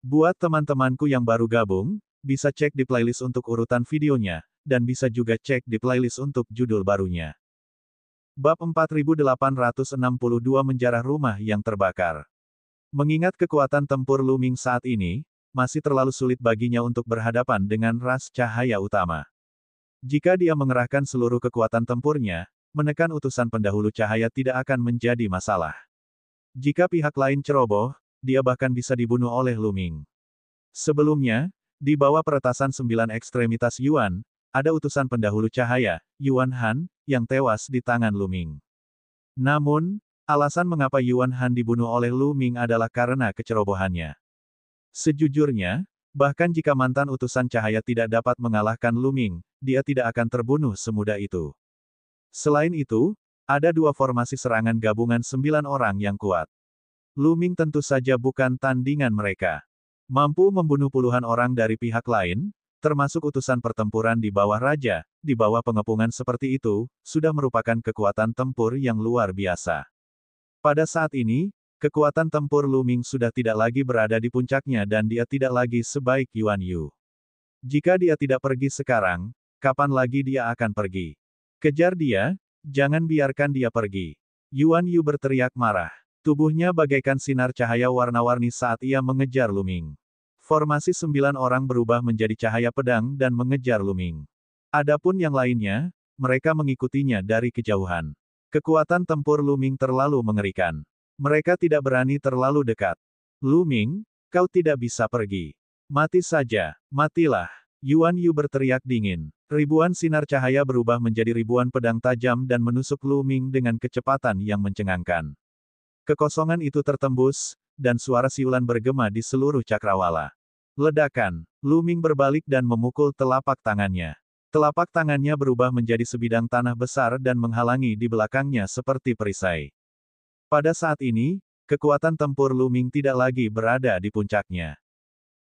Buat teman-temanku yang baru gabung, bisa cek di playlist untuk urutan videonya, dan bisa juga cek di playlist untuk judul barunya. Bab 4862 Menjarah Rumah yang Terbakar. Mengingat kekuatan tempur Lu Ming saat ini, masih terlalu sulit baginya untuk berhadapan dengan ras cahaya utama. Jika dia mengerahkan seluruh kekuatan tempurnya, menekan utusan pendahulu cahaya tidak akan menjadi masalah. Jika pihak lain ceroboh, dia bahkan bisa dibunuh oleh Lu Ming. Sebelumnya, di bawah peretasan 9 ekstremitas Yuan, ada utusan pendahulu cahaya, Yuan Han, yang tewas di tangan Lu Ming. Namun, alasan mengapa Yuan Han dibunuh oleh Lu Ming adalah karena kecerobohannya. Sejujurnya, bahkan jika mantan utusan cahaya tidak dapat mengalahkan Lu Ming, dia tidak akan terbunuh semudah itu. Selain itu, ada dua formasi serangan gabungan 9 orang yang kuat. Lu Ming tentu saja bukan tandingan mereka. Mampu membunuh puluhan orang dari pihak lain, termasuk utusan pertempuran di bawah raja, di bawah pengepungan seperti itu, sudah merupakan kekuatan tempur yang luar biasa. Pada saat ini, kekuatan tempur Lu Ming sudah tidak lagi berada di puncaknya dan dia tidak lagi sebaik Yuan Yu. Jika dia tidak pergi sekarang, kapan lagi dia akan pergi? Kejar dia, jangan biarkan dia pergi. Yuan Yu berteriak marah. Tubuhnya bagaikan sinar cahaya warna-warni saat ia mengejar Lu Ming. Formasi 9 orang berubah menjadi cahaya pedang dan mengejar Lu Ming. Adapun yang lainnya, mereka mengikutinya dari kejauhan. Kekuatan tempur Lu Ming terlalu mengerikan. Mereka tidak berani terlalu dekat. Lu Ming, kau tidak bisa pergi. Mati saja, matilah. Yuan Yu berteriak dingin. Ribuan sinar cahaya berubah menjadi ribuan pedang tajam dan menusuk Lu Ming dengan kecepatan yang mencengangkan. Kekosongan itu tertembus, dan suara siulan bergema di seluruh cakrawala. Ledakan, Lu Ming berbalik dan memukul telapak tangannya. Telapak tangannya berubah menjadi sebidang tanah besar dan menghalangi di belakangnya seperti perisai. Pada saat ini, kekuatan tempur Lu Ming tidak lagi berada di puncaknya.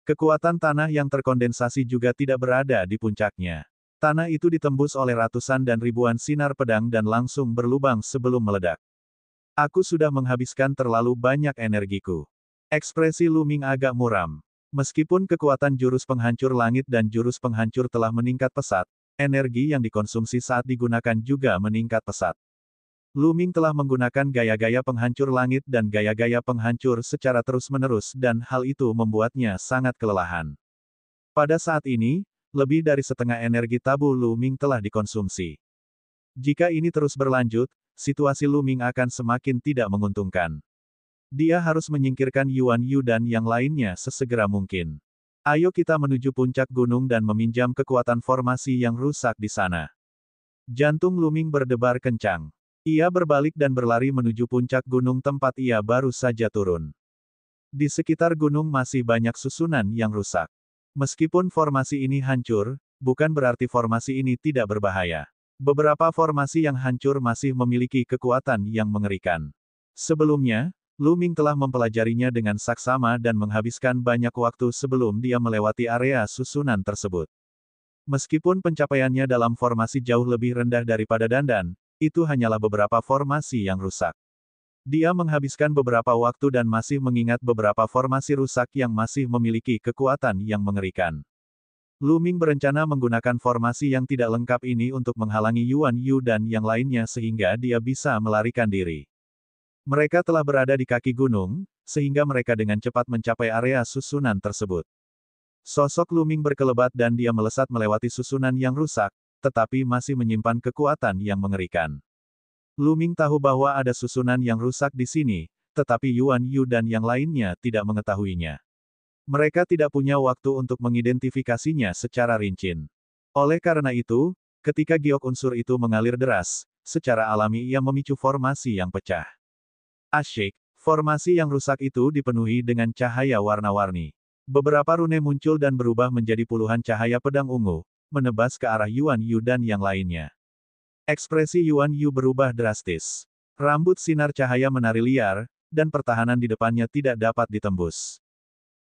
Kekuatan tanah yang terkondensasi juga tidak berada di puncaknya. Tanah itu ditembus oleh ratusan dan ribuan sinar pedang dan langsung berlubang sebelum meledak. Aku sudah menghabiskan terlalu banyak energiku. Ekspresi Lu Ming agak muram. Meskipun kekuatan jurus penghancur langit dan jurus penghancur telah meningkat pesat, energi yang dikonsumsi saat digunakan juga meningkat pesat. Lu Ming telah menggunakan gaya-gaya penghancur langit dan gaya-gaya penghancur secara terus-menerus dan hal itu membuatnya sangat kelelahan. Pada saat ini, lebih dari setengah energi tabu Lu Ming telah dikonsumsi. Jika ini terus berlanjut, situasi Lu Ming akan semakin tidak menguntungkan. Dia harus menyingkirkan Yuan Yu dan yang lainnya sesegera mungkin. Ayo kita menuju puncak gunung dan meminjam kekuatan formasi yang rusak di sana. Jantung Lu Ming berdebar kencang. Ia berbalik dan berlari menuju puncak gunung tempat ia baru saja turun. Di sekitar gunung masih banyak susunan yang rusak. Meskipun formasi ini hancur, bukan berarti formasi ini tidak berbahaya. Beberapa formasi yang hancur masih memiliki kekuatan yang mengerikan. Sebelumnya, Lu Ming telah mempelajarinya dengan saksama dan menghabiskan banyak waktu sebelum dia melewati area susunan tersebut. Meskipun pencapaiannya dalam formasi jauh lebih rendah daripada Dandan, itu hanyalah beberapa formasi yang rusak. Dia menghabiskan beberapa waktu dan masih mengingat beberapa formasi rusak yang masih memiliki kekuatan yang mengerikan. Lu Ming berencana menggunakan formasi yang tidak lengkap ini untuk menghalangi Yuan Yu dan yang lainnya sehingga dia bisa melarikan diri. Mereka telah berada di kaki gunung, sehingga mereka dengan cepat mencapai area susunan tersebut. Sosok Lu Ming berkelebat dan dia melesat melewati susunan yang rusak, tetapi masih menyimpan kekuatan yang mengerikan. Lu Ming tahu bahwa ada susunan yang rusak di sini, tetapi Yuan Yu dan yang lainnya tidak mengetahuinya. Mereka tidak punya waktu untuk mengidentifikasinya secara rinci. Oleh karena itu, ketika giok unsur itu mengalir deras, secara alami ia memicu formasi yang pecah. Asyik, formasi yang rusak itu dipenuhi dengan cahaya warna-warni. Beberapa rune muncul dan berubah menjadi puluhan cahaya pedang ungu, menebas ke arah Yuan Yu dan yang lainnya. Ekspresi Yuan Yu berubah drastis. Rambut sinar cahaya menari liar, dan pertahanan di depannya tidak dapat ditembus.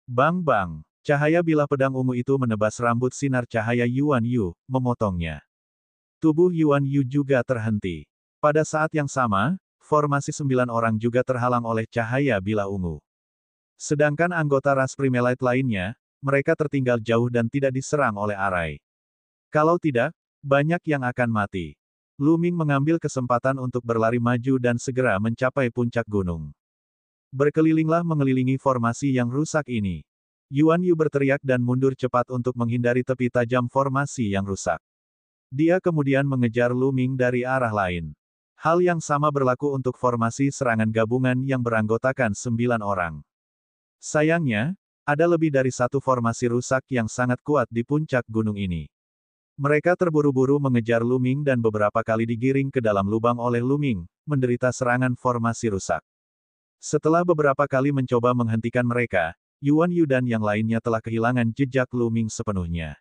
Bang-bang, cahaya bilah pedang ungu itu menebas rambut sinar cahaya Yuan Yu, memotongnya. Tubuh Yuan Yu juga terhenti. Pada saat yang sama, formasi 9 orang juga terhalang oleh cahaya bilah ungu. Sedangkan anggota ras Primelite lainnya, mereka tertinggal jauh dan tidak diserang oleh Arai. Kalau tidak, banyak yang akan mati. Lu Ming mengambil kesempatan untuk berlari maju dan segera mencapai puncak gunung. Berkelilinglah mengelilingi formasi yang rusak ini. Yuan Yu berteriak dan mundur cepat untuk menghindari tepi tajam formasi yang rusak. Dia kemudian mengejar Lu Ming dari arah lain. Hal yang sama berlaku untuk formasi serangan gabungan yang beranggotakan 9 orang. Sayangnya, ada lebih dari satu formasi rusak yang sangat kuat di puncak gunung ini. Mereka terburu-buru mengejar Lu Ming dan beberapa kali digiring ke dalam lubang oleh Lu Ming, menderita serangan formasi rusak. Setelah beberapa kali mencoba menghentikan mereka, Yuan Yu dan yang lainnya telah kehilangan jejak Lu Ming sepenuhnya.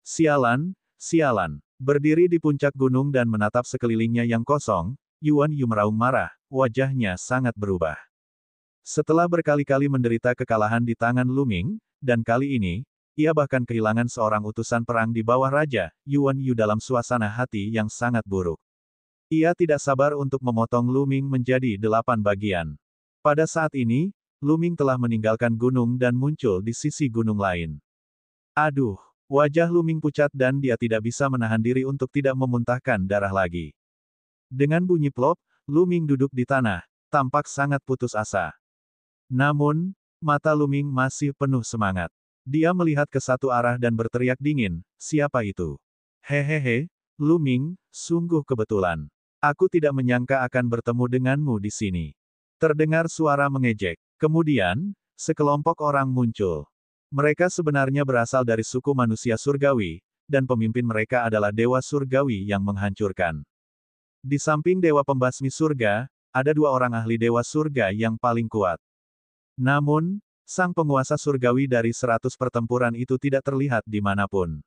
Sialan, sialan. Berdiri di puncak gunung dan menatap sekelilingnya yang kosong, Yuan Yu meraung marah, wajahnya sangat berubah. Setelah berkali-kali menderita kekalahan di tangan Lu Ming, dan kali ini, ia bahkan kehilangan seorang utusan perang di bawah Raja, Yuan Yu dalam suasana hati yang sangat buruk. Ia tidak sabar untuk memotong Lu Ming menjadi 8 bagian. Pada saat ini, Lu Ming telah meninggalkan gunung dan muncul di sisi gunung lain. Aduh, wajah Lu Ming pucat dan dia tidak bisa menahan diri untuk tidak memuntahkan darah lagi. Dengan bunyi plop, Lu Ming duduk di tanah, tampak sangat putus asa. Namun, mata Lu Ming masih penuh semangat. Dia melihat ke satu arah dan berteriak dingin, "Siapa itu?" "Hehehe, Lu Ming, sungguh kebetulan. Aku tidak menyangka akan bertemu denganmu di sini." Terdengar suara mengejek. Kemudian, sekelompok orang muncul. Mereka sebenarnya berasal dari suku manusia surgawi, dan pemimpin mereka adalah dewa surgawi yang menghancurkan. Di samping dewa pembasmi surga, ada 2 orang ahli dewa surga yang paling kuat. Namun, sang penguasa surgawi dari 100 pertempuran itu tidak terlihat dimanapun.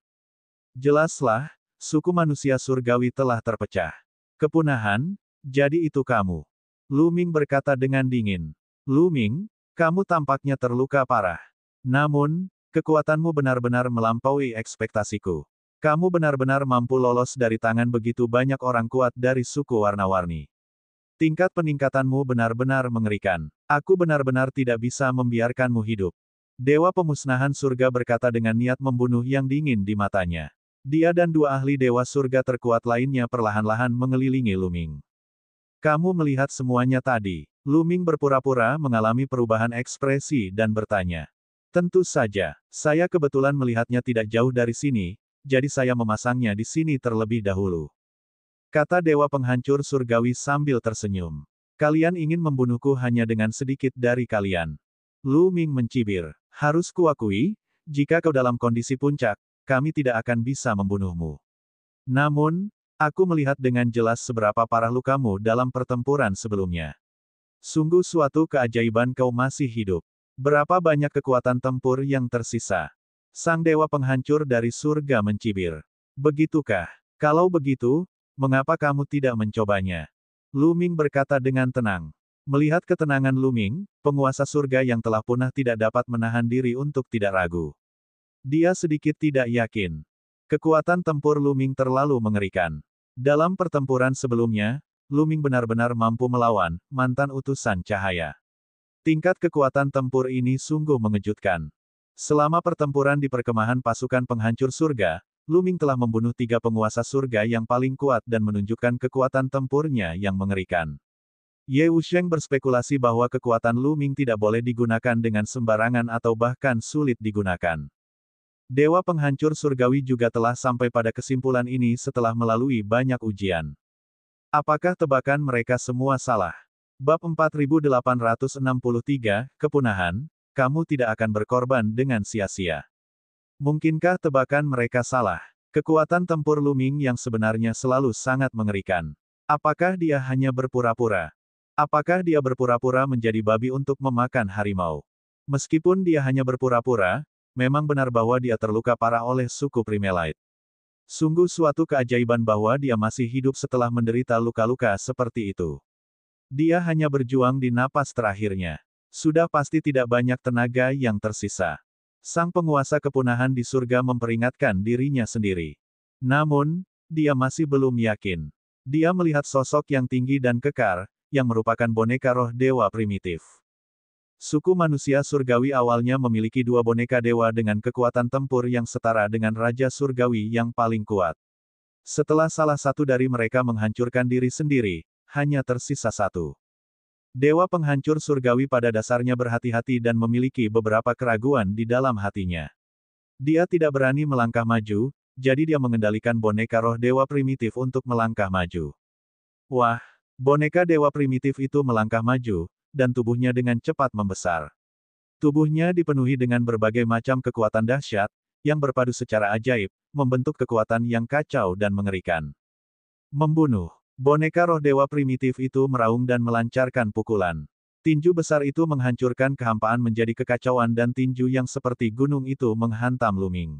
Jelaslah, suku manusia surgawi telah terpecah. Kepunahan, jadi itu kamu. Lu Ming berkata dengan dingin. Lu Ming, kamu tampaknya terluka parah. Namun, kekuatanmu benar-benar melampaui ekspektasiku. Kamu benar-benar mampu lolos dari tangan begitu banyak orang kuat dari suku warna-warni. Tingkat peningkatanmu benar-benar mengerikan. Aku benar-benar tidak bisa membiarkanmu hidup. Dewa pemusnahan surga berkata dengan niat membunuh yang dingin di matanya. Dia dan 2 ahli dewa surga terkuat lainnya perlahan-lahan mengelilingi Lu Ming. Kamu melihat semuanya tadi. Lu Ming berpura-pura mengalami perubahan ekspresi dan bertanya. Tentu saja, saya kebetulan melihatnya tidak jauh dari sini, jadi saya memasangnya di sini terlebih dahulu. Kata Dewa Penghancur Surgawi sambil tersenyum. Kalian ingin membunuhku hanya dengan sedikit dari kalian. Lu Ming mencibir. Harus kuakui, jika kau dalam kondisi puncak, kami tidak akan bisa membunuhmu. Namun, aku melihat dengan jelas seberapa parah lukamu dalam pertempuran sebelumnya. Sungguh suatu keajaiban kau masih hidup. Berapa banyak kekuatan tempur yang tersisa? Sang Dewa Penghancur dari surga mencibir. Begitukah? Kalau begitu, mengapa kamu tidak mencobanya? Lu Ming berkata dengan tenang. Melihat ketenangan Lu Ming, penguasa surga yang telah punah tidak dapat menahan diri untuk tidak ragu. Dia sedikit tidak yakin. Kekuatan tempur Lu Ming terlalu mengerikan. Dalam pertempuran sebelumnya, Lu Ming benar-benar mampu melawan mantan utusan cahaya. Tingkat kekuatan tempur ini sungguh mengejutkan. Selama pertempuran di perkemahan pasukan penghancur surga, Lu Ming telah membunuh 3 penguasa surga yang paling kuat dan menunjukkan kekuatan tempurnya yang mengerikan. Ye Wusheng berspekulasi bahwa kekuatan Lu Ming tidak boleh digunakan dengan sembarangan atau bahkan sulit digunakan. Dewa Penghancur Surgawi juga telah sampai pada kesimpulan ini setelah melalui banyak ujian. Apakah tebakan mereka semua salah? Bab 4863, Kepunahan, kamu tidak akan berkorban dengan sia-sia. Mungkinkah tebakan mereka salah? Kekuatan tempur Lu Ming yang sebenarnya selalu sangat mengerikan. Apakah dia hanya berpura-pura? Apakah dia berpura-pura menjadi babi untuk memakan harimau? Meskipun dia hanya berpura-pura, memang benar bahwa dia terluka parah oleh suku Primelite. Sungguh suatu keajaiban bahwa dia masih hidup setelah menderita luka-luka seperti itu. Dia hanya berjuang di napas terakhirnya. Sudah pasti tidak banyak tenaga yang tersisa. Sang penguasa kepunahan di surga memperingatkan dirinya sendiri. Namun, dia masih belum yakin. Dia melihat sosok yang tinggi dan kekar, yang merupakan boneka roh dewa primitif. Suku manusia surgawi awalnya memiliki dua boneka dewa dengan kekuatan tempur yang setara dengan Raja Surgawi yang paling kuat. Setelah salah satu dari mereka menghancurkan diri sendiri, hanya tersisa satu. Dewa penghancur surgawi pada dasarnya berhati-hati dan memiliki beberapa keraguan di dalam hatinya. Dia tidak berani melangkah maju, jadi dia mengendalikan boneka roh dewa primitif untuk melangkah maju. Wah, boneka dewa primitif itu melangkah maju, dan tubuhnya dengan cepat membesar. Tubuhnya dipenuhi dengan berbagai macam kekuatan dahsyat, yang berpadu secara ajaib, membentuk kekuatan yang kacau dan mengerikan. Membunuh. Boneka roh dewa primitif itu meraung dan melancarkan pukulan. Tinju besar itu menghancurkan kehampaan menjadi kekacauan dan tinju yang seperti gunung itu menghantam Luming.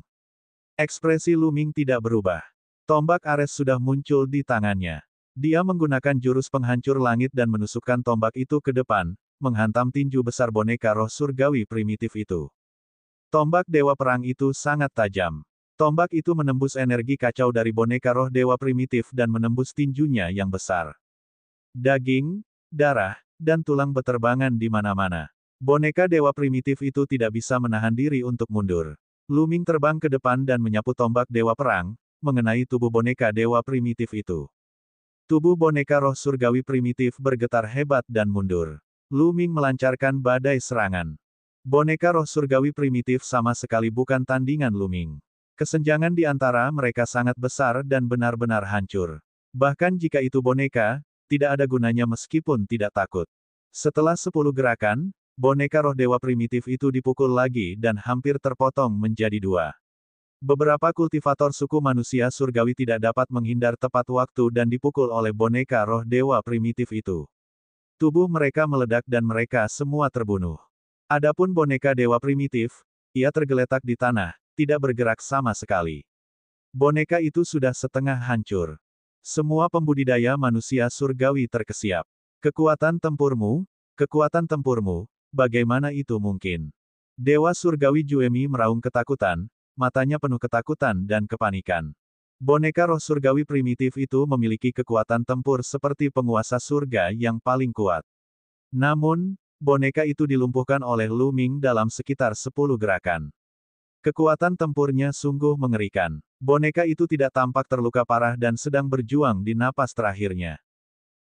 Ekspresi Luming tidak berubah. Tombak Ares sudah muncul di tangannya. Dia menggunakan jurus penghancur langit dan menusukkan tombak itu ke depan, menghantam tinju besar boneka roh surgawi primitif itu. Tombak dewa perang itu sangat tajam. Tombak itu menembus energi kacau dari boneka roh dewa primitif dan menembus tinjunya yang besar. Daging, darah, dan tulang beterbangan di mana-mana. Boneka dewa primitif itu tidak bisa menahan diri untuk mundur. Luming terbang ke depan dan menyapu tombak dewa perang, mengenai tubuh boneka dewa primitif itu. Tubuh boneka roh surgawi primitif bergetar hebat dan mundur. Luming melancarkan badai serangan. Boneka roh surgawi primitif sama sekali bukan tandingan Luming. Kesenjangan di antara mereka sangat besar dan benar-benar hancur. Bahkan jika itu boneka, tidak ada gunanya meskipun tidak takut. Setelah 10 gerakan, boneka roh dewa primitif itu dipukul lagi dan hampir terpotong menjadi dua. Beberapa kultivator suku manusia surgawi tidak dapat menghindar tepat waktu dan dipukul oleh boneka roh dewa primitif itu. Tubuh mereka meledak dan mereka semua terbunuh. Adapun boneka dewa primitif, ia tergeletak di tanah, tidak bergerak sama sekali. Boneka itu sudah setengah hancur. Semua pembudidaya manusia surgawi terkesiap. Kekuatan tempurmu, bagaimana itu mungkin? Dewa surgawi Juemi meraung ketakutan, matanya penuh ketakutan dan kepanikan. Boneka roh surgawi primitif itu memiliki kekuatan tempur seperti penguasa surga yang paling kuat. Namun, boneka itu dilumpuhkan oleh Luming dalam sekitar 10 gerakan. Kekuatan tempurnya sungguh mengerikan. Boneka itu tidak tampak terluka parah dan sedang berjuang di napas terakhirnya.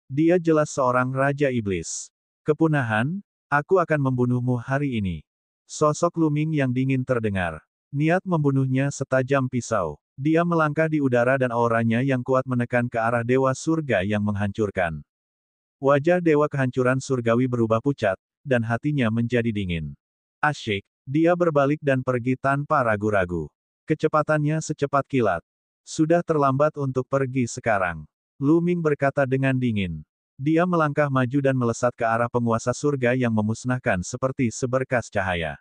Dia jelas seorang Raja Iblis. Kepunahan, aku akan membunuhmu hari ini. Sosok Luming yang dingin terdengar. Niat membunuhnya setajam pisau. Dia melangkah di udara dan auranya yang kuat menekan ke arah dewa surga yang menghancurkan. Wajah dewa kehancuran surgawi berubah pucat, dan hatinya menjadi dingin. Asyik, dia berbalik dan pergi tanpa ragu-ragu. Kecepatannya secepat kilat. Sudah terlambat untuk pergi sekarang. Luming berkata dengan dingin. Dia melangkah maju dan melesat ke arah penguasa surga yang memusnahkan seperti seberkas cahaya.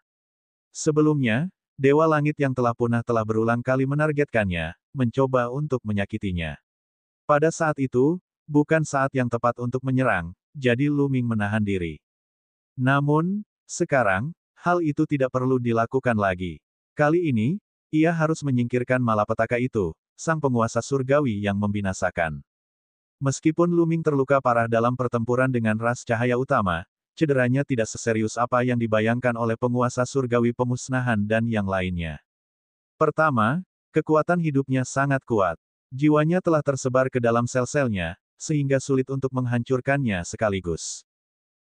Sebelumnya, Dewa Langit yang telah punah telah berulang kali menargetkannya, mencoba untuk menyakitinya. Pada saat itu, bukan saat yang tepat untuk menyerang, jadi Luming menahan diri. Namun, sekarang, hal itu tidak perlu dilakukan lagi. Kali ini, ia harus menyingkirkan malapetaka itu, sang penguasa surgawi yang membinasakan. Meskipun Luming terluka parah dalam pertempuran dengan ras cahaya utama, cederanya tidak seserius apa yang dibayangkan oleh penguasa surgawi pemusnahan dan yang lainnya. Pertama, kekuatan hidupnya sangat kuat. Jiwanya telah tersebar ke dalam sel-selnya, sehingga sulit untuk menghancurkannya sekaligus.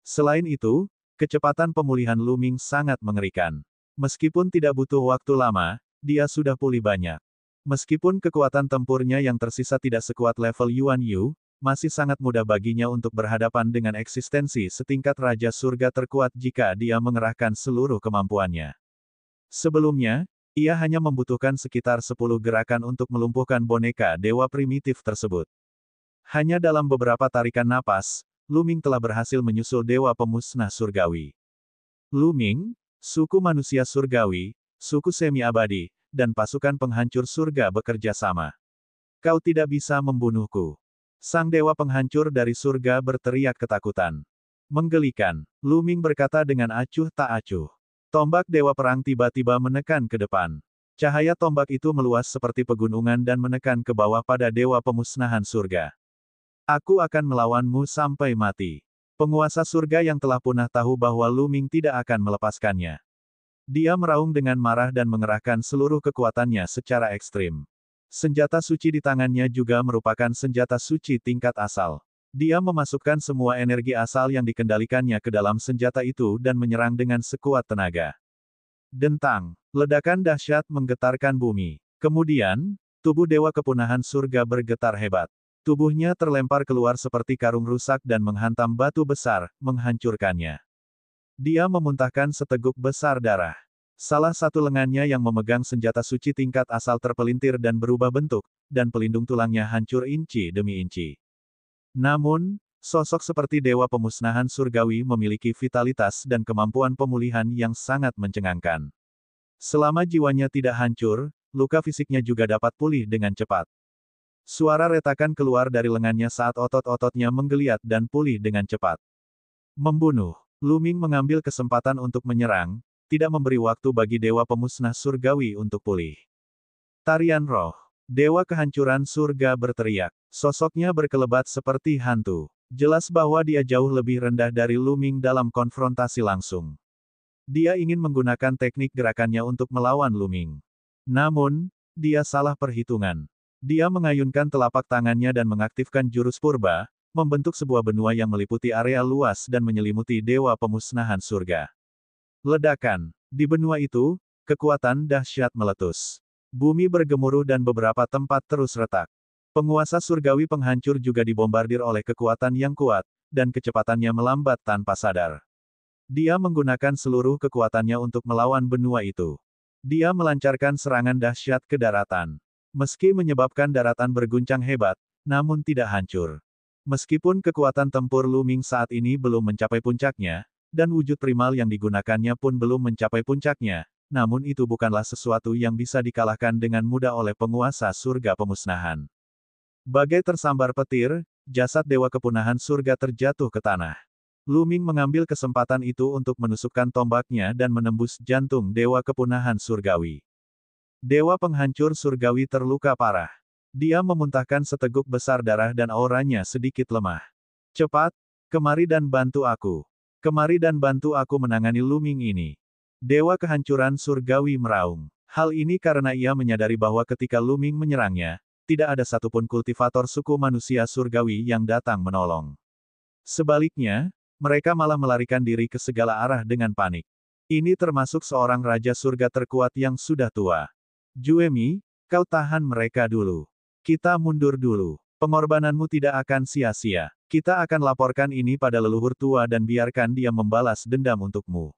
Selain itu, kecepatan pemulihan Luming sangat mengerikan. Meskipun tidak butuh waktu lama, dia sudah pulih banyak. Meskipun kekuatan tempurnya yang tersisa tidak sekuat level Yuan Yu, masih sangat mudah baginya untuk berhadapan dengan eksistensi setingkat Raja Surga terkuat jika dia mengerahkan seluruh kemampuannya. Sebelumnya, ia hanya membutuhkan sekitar 10 gerakan untuk melumpuhkan boneka dewa primitif tersebut. Hanya dalam beberapa tarikan napas, Luming telah berhasil menyusul dewa pemusnah surgawi. Luming, suku manusia surgawi, suku semi-abadi, dan pasukan penghancur surga bekerja sama. Kau tidak bisa membunuhku. Sang dewa penghancur dari surga berteriak ketakutan. Menggelikan, Luming berkata dengan acuh tak acuh. Tombak dewa perang tiba-tiba menekan ke depan. Cahaya tombak itu meluas seperti pegunungan dan menekan ke bawah pada dewa pemusnahan surga. Aku akan melawanmu sampai mati. Penguasa surga yang telah punah tahu bahwa Lu Ming tidak akan melepaskannya. Dia meraung dengan marah dan mengerahkan seluruh kekuatannya secara ekstrim. Senjata suci di tangannya juga merupakan senjata suci tingkat asal. Dia memasukkan semua energi asal yang dikendalikannya ke dalam senjata itu dan menyerang dengan sekuat tenaga. Dentang, ledakan dahsyat menggetarkan bumi. Kemudian, tubuh Dewa Kepunahan Surga bergetar hebat. Tubuhnya terlempar keluar seperti karung rusak dan menghantam batu besar, menghancurkannya. Dia memuntahkan seteguk besar darah. Salah satu lengannya yang memegang senjata suci tingkat asal terpelintir dan berubah bentuk, dan pelindung tulangnya hancur inci demi inci. Namun, sosok seperti Dewa Pemusnahan Surgawi memiliki vitalitas dan kemampuan pemulihan yang sangat mencengangkan. Selama jiwanya tidak hancur, luka fisiknya juga dapat pulih dengan cepat. Suara retakan keluar dari lengannya saat otot-ototnya menggeliat dan pulih dengan cepat. Membunuh. Lu Ming mengambil kesempatan untuk menyerang, tidak memberi waktu bagi Dewa Pemusnah Surgawi untuk pulih. Tarian roh. Dewa Kehancuran Surga berteriak. Sosoknya berkelebat seperti hantu. Jelas bahwa dia jauh lebih rendah dari Lu Ming dalam konfrontasi langsung. Dia ingin menggunakan teknik gerakannya untuk melawan Lu Ming. Namun, dia salah perhitungan. Dia mengayunkan telapak tangannya dan mengaktifkan jurus purba, membentuk sebuah benua yang meliputi area luas dan menyelimuti Dewa Pemusnahan Surga. Ledakan. Di benua itu, kekuatan dahsyat meletus. Bumi bergemuruh dan beberapa tempat terus retak. Penguasa surgawi penghancur juga dibombardir oleh kekuatan yang kuat, dan kecepatannya melambat tanpa sadar. Dia menggunakan seluruh kekuatannya untuk melawan benua itu. Dia melancarkan serangan dahsyat ke daratan. Meski menyebabkan daratan berguncang hebat, namun tidak hancur. Meskipun kekuatan tempur Lu Ming saat ini belum mencapai puncaknya, dan wujud primal yang digunakannya pun belum mencapai puncaknya, namun itu bukanlah sesuatu yang bisa dikalahkan dengan mudah oleh penguasa surga pemusnahan. Bagai tersambar petir, jasad Dewa Kepunahan Surga terjatuh ke tanah. Lu Ming mengambil kesempatan itu untuk menusukkan tombaknya dan menembus jantung Dewa Kepunahan Surgawi. Dewa Penghancur Surgawi terluka parah. Dia memuntahkan seteguk besar darah dan auranya sedikit lemah. Cepat, kemari dan bantu aku. Kemari dan bantu aku menangani Lu Ming ini. Dewa Kehancuran Surgawi meraung. Hal ini karena ia menyadari bahwa ketika Lu Ming menyerangnya, tidak ada satupun kultivator suku manusia surgawi yang datang menolong. Sebaliknya, mereka malah melarikan diri ke segala arah dengan panik. Ini termasuk seorang raja surga terkuat yang sudah tua. Juemi, kau tahan mereka dulu. Kita mundur dulu. Pengorbananmu tidak akan sia-sia. Kita akan laporkan ini pada leluhur tua dan biarkan dia membalas dendam untukmu.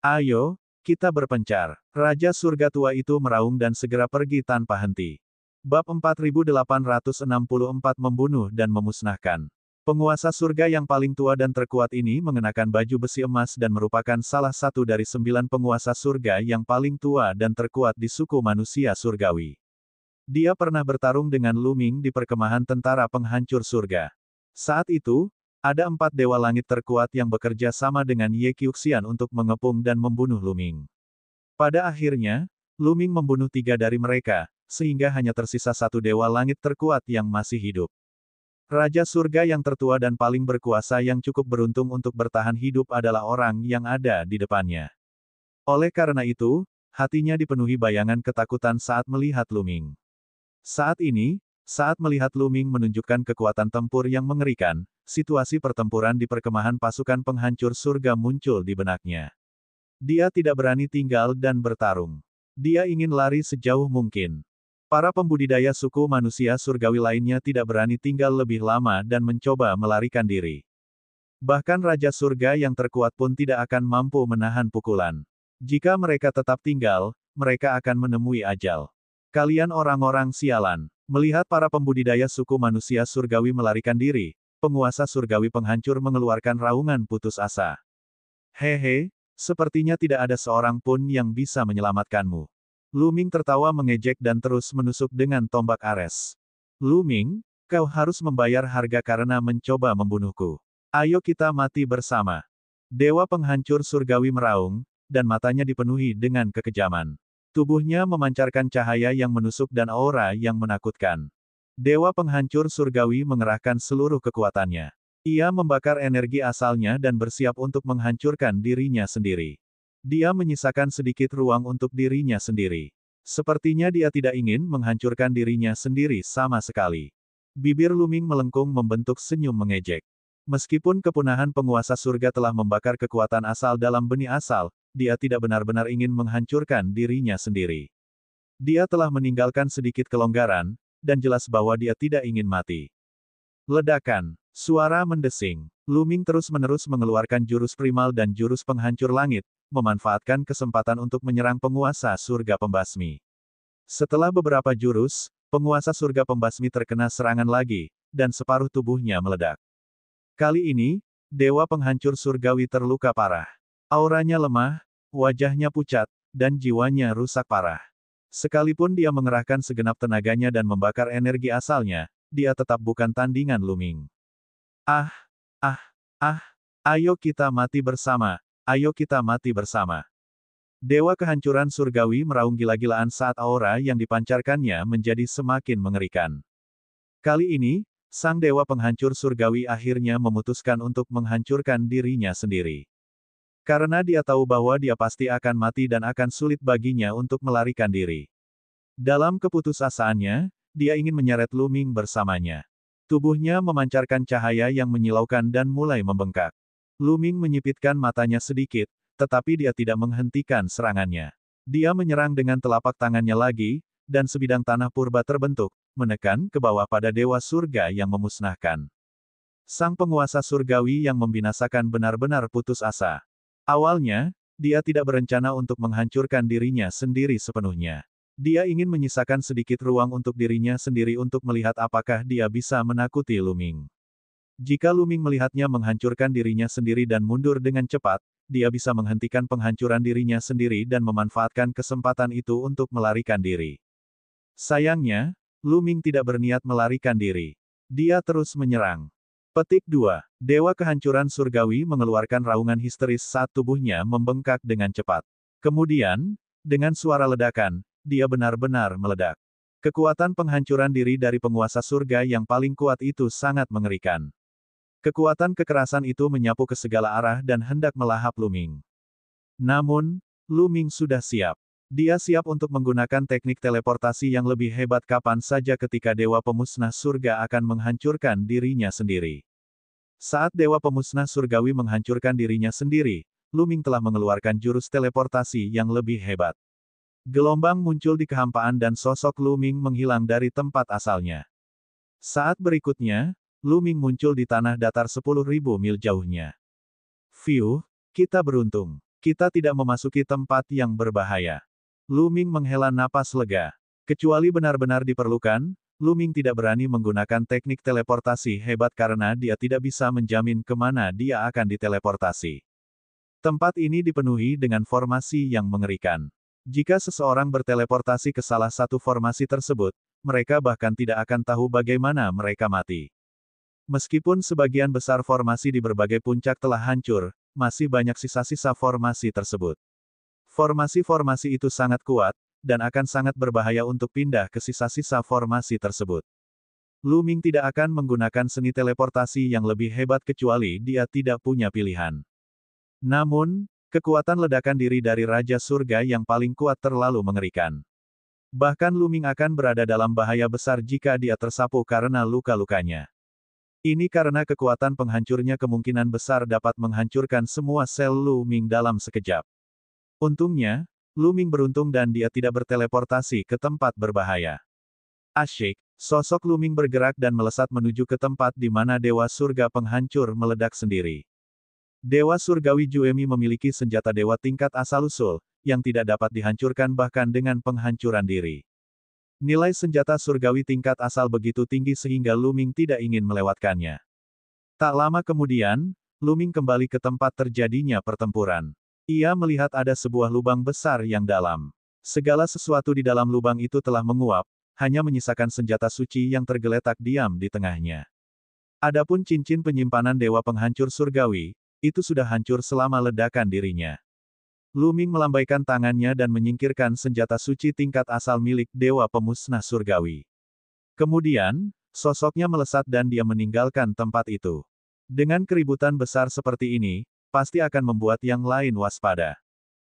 Ayo, kita berpencar. Raja surga tua itu meraung dan segera pergi tanpa henti. Bab 4864 Membunuh dan Memusnahkan. Penguasa surga yang paling tua dan terkuat ini mengenakan baju besi emas dan merupakan salah satu dari 9 penguasa surga yang paling tua dan terkuat di suku manusia surgawi. Dia pernah bertarung dengan Lu Ming di perkemahan tentara penghancur surga. Saat itu, ada 4 dewa langit terkuat yang bekerja sama dengan Ye Qiuxian untuk mengepung dan membunuh Lu Ming. Pada akhirnya, Lu Ming membunuh 3 dari mereka, sehingga hanya tersisa 1 dewa langit terkuat yang masih hidup. Raja surga yang tertua dan paling berkuasa yang cukup beruntung untuk bertahan hidup adalah orang yang ada di depannya. Oleh karena itu, hatinya dipenuhi bayangan ketakutan saat melihat Lu Ming. Saat ini, saat melihat Lu Ming menunjukkan kekuatan tempur yang mengerikan, situasi pertempuran di perkemahan pasukan penghancur surga muncul di benaknya. Dia tidak berani tinggal dan bertarung. Dia ingin lari sejauh mungkin. Para pembudidaya suku manusia surgawi lainnya tidak berani tinggal lebih lama dan mencoba melarikan diri. Bahkan Raja Surga yang terkuat pun tidak akan mampu menahan pukulan. Jika mereka tetap tinggal, mereka akan menemui ajal. Kalian orang-orang sialan. Melihat para pembudidaya suku manusia surgawi melarikan diri, penguasa surgawi penghancur mengeluarkan raungan putus asa. Hehe, sepertinya tidak ada seorang pun yang bisa menyelamatkanmu. Lu Ming tertawa mengejek dan terus menusuk dengan tombak ares. Lu Ming, kau harus membayar harga karena mencoba membunuhku. Ayo kita mati bersama. Dewa penghancur surgawi meraung, dan matanya dipenuhi dengan kekejaman. Tubuhnya memancarkan cahaya yang menusuk dan aura yang menakutkan. Dewa penghancur surgawi mengerahkan seluruh kekuatannya. Ia membakar energi asalnya dan bersiap untuk menghancurkan dirinya sendiri. Dia menyisakan sedikit ruang untuk dirinya sendiri. Sepertinya dia tidak ingin menghancurkan dirinya sendiri sama sekali. Bibir Luming melengkung membentuk senyum mengejek. Meskipun kepunahan penguasa surga telah membakar kekuatan asal dalam benih asal, dia tidak benar-benar ingin menghancurkan dirinya sendiri. Dia telah meninggalkan sedikit kelonggaran, dan jelas bahwa dia tidak ingin mati. Ledakan. Suara mendesing. Luming terus-menerus mengeluarkan jurus primal dan jurus penghancur langit, memanfaatkan kesempatan untuk menyerang penguasa surga pembasmi. Setelah beberapa jurus, penguasa surga pembasmi terkena serangan lagi, dan separuh tubuhnya meledak. Kali ini, dewa penghancur surgawi terluka parah. Auranya lemah, wajahnya pucat, dan jiwanya rusak parah. Sekalipun dia mengerahkan segenap tenaganya dan membakar energi asalnya, dia tetap bukan tandingan Luming. Ah, ah, ah, ayo kita mati bersama, ayo kita mati bersama. Dewa kehancuran surgawi meraung gila-gilaan saat aura yang dipancarkannya menjadi semakin mengerikan. Kali ini, sang dewa penghancur surgawi akhirnya memutuskan untuk menghancurkan dirinya sendiri. Karena dia tahu bahwa dia pasti akan mati dan akan sulit baginya untuk melarikan diri. Dalam keputusasaannya, dia ingin menyeret Luming bersamanya. Tubuhnya memancarkan cahaya yang menyilaukan dan mulai membengkak. Luming menyipitkan matanya sedikit, tetapi dia tidak menghentikan serangannya. Dia menyerang dengan telapak tangannya lagi, dan sebidang tanah purba terbentuk, menekan ke bawah pada dewa surga yang memusnahkan. Sang penguasa surgawi yang membinasakan benar-benar putus asa. Awalnya, dia tidak berencana untuk menghancurkan dirinya sendiri sepenuhnya. Dia ingin menyisakan sedikit ruang untuk dirinya sendiri untuk melihat apakah dia bisa menakuti Luming. Jika Luming melihatnya menghancurkan dirinya sendiri dan mundur dengan cepat, dia bisa menghentikan penghancuran dirinya sendiri dan memanfaatkan kesempatan itu untuk melarikan diri. Sayangnya, Luming tidak berniat melarikan diri. Dia terus menyerang. Petik 2. Dewa kehancuran surgawi mengeluarkan raungan histeris saat tubuhnya membengkak dengan cepat. Kemudian, dengan suara ledakan, dia benar-benar meledak. Kekuatan penghancuran diri dari penguasa surga yang paling kuat itu sangat mengerikan. Kekuatan kekerasan itu menyapu ke segala arah dan hendak melahap Luming. Namun, Luming sudah siap. Dia siap untuk menggunakan teknik teleportasi yang lebih hebat kapan saja ketika dewa pemusnah surga akan menghancurkan dirinya sendiri. Saat dewa pemusnah surgawi menghancurkan dirinya sendiri, Luming telah mengeluarkan jurus teleportasi yang lebih hebat. Gelombang muncul di kehampaan dan sosok Luming menghilang dari tempat asalnya. Saat berikutnya, Luming muncul di tanah datar 10.000 mil jauhnya. Fiuh, kita beruntung. Kita tidak memasuki tempat yang berbahaya. Luming menghela napas lega. Kecuali benar-benar diperlukan, Luming tidak berani menggunakan teknik teleportasi hebat karena dia tidak bisa menjamin kemana dia akan diteleportasi. Tempat ini dipenuhi dengan formasi yang mengerikan. Jika seseorang berteleportasi ke salah satu formasi tersebut, mereka bahkan tidak akan tahu bagaimana mereka mati. Meskipun sebagian besar formasi di berbagai puncak telah hancur, masih banyak sisa-sisa formasi tersebut. Formasi-formasi itu sangat kuat, dan akan sangat berbahaya untuk pindah ke sisa-sisa formasi tersebut. Luming tidak akan menggunakan seni teleportasi yang lebih hebat kecuali dia tidak punya pilihan. Namun, kekuatan ledakan diri dari Raja Surga yang paling kuat terlalu mengerikan. Bahkan Luming akan berada dalam bahaya besar jika dia tersapu karena luka-lukanya. Ini karena kekuatan penghancurnya kemungkinan besar dapat menghancurkan semua sel Luming dalam sekejap. Untungnya, Luming beruntung dan dia tidak berteleportasi ke tempat berbahaya. Asyik, sosok Luming bergerak dan melesat menuju ke tempat di mana Dewa Surga Penghancur meledak sendiri. Dewa Surgawi Juemi memiliki senjata dewa tingkat asal-usul, yang tidak dapat dihancurkan bahkan dengan penghancuran diri. Nilai senjata surgawi tingkat asal begitu tinggi sehingga Luming tidak ingin melewatkannya. Tak lama kemudian, Luming kembali ke tempat terjadinya pertempuran. Ia melihat ada sebuah lubang besar yang dalam. Segala sesuatu di dalam lubang itu telah menguap, hanya menyisakan senjata suci yang tergeletak diam di tengahnya. Adapun cincin penyimpanan dewa penghancur surgawi, itu sudah hancur selama ledakan dirinya. Luming melambaikan tangannya dan menyingkirkan senjata suci tingkat asal milik dewa pemusnah surgawi. Kemudian, sosoknya melesat dan dia meninggalkan tempat itu. Dengan keributan besar seperti ini, pasti akan membuat yang lain waspada.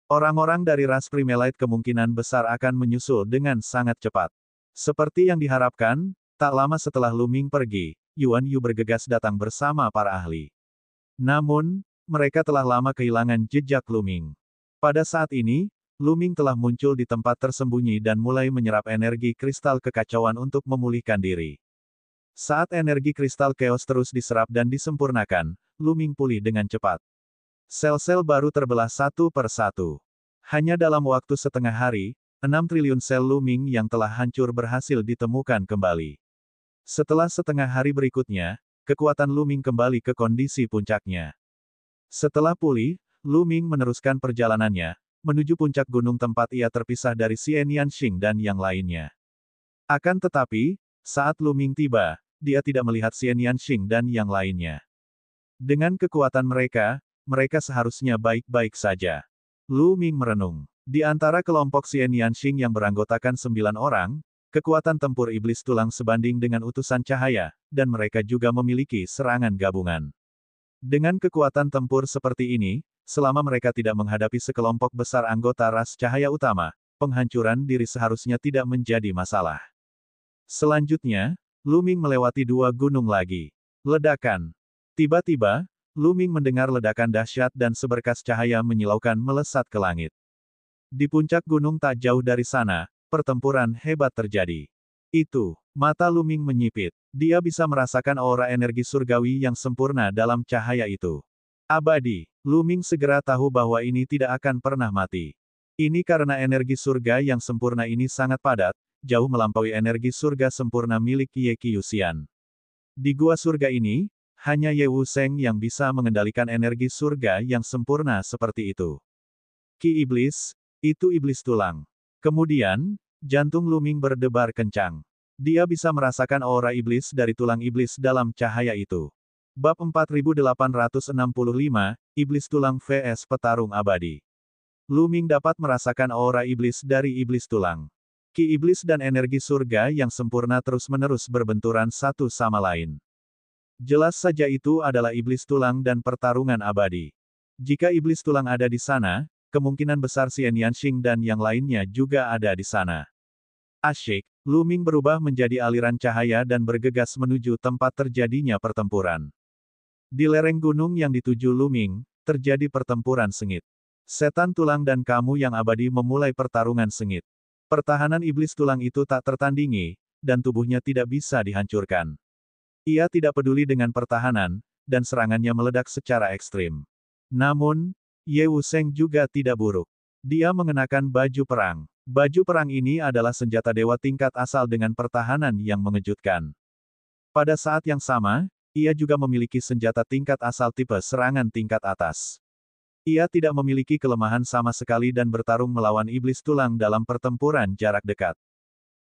Orang-orang dari ras Primelite kemungkinan besar akan menyusul dengan sangat cepat. Seperti yang diharapkan, tak lama setelah Lu Ming pergi, Yuan Yu bergegas datang bersama para ahli. Namun, mereka telah lama kehilangan jejak Lu Ming. Pada saat ini, Lu Ming telah muncul di tempat tersembunyi dan mulai menyerap energi kristal kekacauan untuk memulihkan diri. Saat energi kristal chaos terus diserap dan disempurnakan, Lu Ming pulih dengan cepat. Sel-sel baru terbelah satu per satu. Hanya dalam waktu setengah hari, 6 triliun sel Lu Ming yang telah hancur berhasil ditemukan kembali. Setelah setengah hari berikutnya, kekuatan Lu Ming kembali ke kondisi puncaknya. Setelah pulih, Lu Ming meneruskan perjalanannya, menuju puncak gunung tempat ia terpisah dari Xian Yanxing dan yang lainnya. Akan tetapi, saat Lu Ming tiba, dia tidak melihat Xian Yanxing dan yang lainnya. Dengan kekuatan mereka, mereka seharusnya baik-baik saja. Lu Ming merenung. Di antara kelompok Xian Yanxing yang beranggotakan 9 orang, kekuatan tempur iblis tulang sebanding dengan utusan cahaya, dan mereka juga memiliki serangan gabungan. Dengan kekuatan tempur seperti ini, selama mereka tidak menghadapi sekelompok besar anggota ras cahaya utama, penghancuran diri seharusnya tidak menjadi masalah. Selanjutnya, Lu Ming melewati 2 gunung lagi. Ledakan. Tiba-tiba, Lu Ming mendengar ledakan dahsyat dan seberkas cahaya menyilaukan melesat ke langit. Di puncak gunung tak jauh dari sana, pertempuran hebat terjadi. Mata Lu Ming menyipit. Dia bisa merasakan aura energi surgawi yang sempurna dalam cahaya itu. Abadi. Lu Ming segera tahu bahwa ini tidak akan pernah mati. Ini karena energi surga yang sempurna ini sangat padat, jauh melampaui energi surga sempurna milik Ye Qiuxian. Di gua surga ini, hanya Ye Wusheng yang bisa mengendalikan energi surga yang sempurna seperti itu. Ki iblis, itu iblis tulang. Kemudian, jantung Lu Ming berdebar kencang. Dia bisa merasakan aura iblis dari tulang iblis dalam cahaya itu. Bab 4865, Iblis Tulang vs Petarung Abadi. Lu Ming dapat merasakan aura iblis dari iblis tulang. Ki iblis dan energi surga yang sempurna terus-menerus berbenturan satu sama lain. Jelas saja itu adalah iblis tulang dan pertarungan abadi. Jika iblis tulang ada di sana, kemungkinan besar Xian Yanxing dan yang lainnya juga ada di sana. Asyik, Lu Ming berubah menjadi aliran cahaya dan bergegas menuju tempat terjadinya pertempuran. Di lereng gunung yang dituju Lu Ming, terjadi pertempuran sengit. Setan tulang dan kamu yang abadi memulai pertarungan sengit. Pertahanan iblis tulang itu tak tertandingi, dan tubuhnya tidak bisa dihancurkan. Ia tidak peduli dengan pertahanan, dan serangannya meledak secara ekstrim. Namun, Ye Wusheng juga tidak buruk. Dia mengenakan baju perang. Baju perang ini adalah senjata dewa tingkat asal dengan pertahanan yang mengejutkan. Pada saat yang sama, ia juga memiliki senjata tingkat asal tipe serangan tingkat atas. Ia tidak memiliki kelemahan sama sekali dan bertarung melawan iblis tulang dalam pertempuran jarak dekat.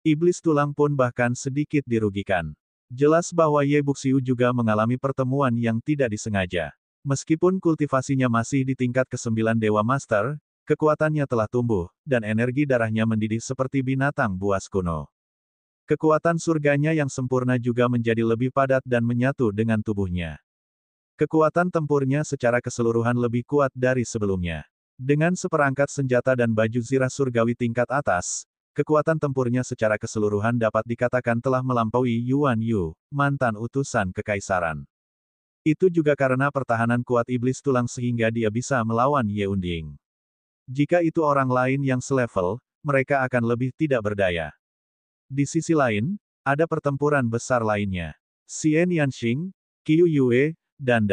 Iblis tulang pun bahkan sedikit dirugikan. Jelas bahwa Ye Buxiu juga mengalami pertemuan yang tidak disengaja. Meskipun kultivasinya masih di tingkat ke-9 Dewa Master, kekuatannya telah tumbuh, dan energi darahnya mendidih seperti binatang buas kuno. Kekuatan surganya yang sempurna juga menjadi lebih padat dan menyatu dengan tubuhnya. Kekuatan tempurnya secara keseluruhan lebih kuat dari sebelumnya. Dengan seperangkat senjata dan baju zirah surgawi tingkat atas, kekuatan tempurnya secara keseluruhan dapat dikatakan telah melampaui Yuan Yu, mantan utusan kekaisaran. Itu juga karena pertahanan kuat iblis tulang sehingga dia bisa melawan Ye Unding. Jika itu orang lain yang selevel, mereka akan lebih tidak berdaya. Di sisi lain, ada pertempuran besar lainnya. Xian Yanxing, Qiu Yue, Dan,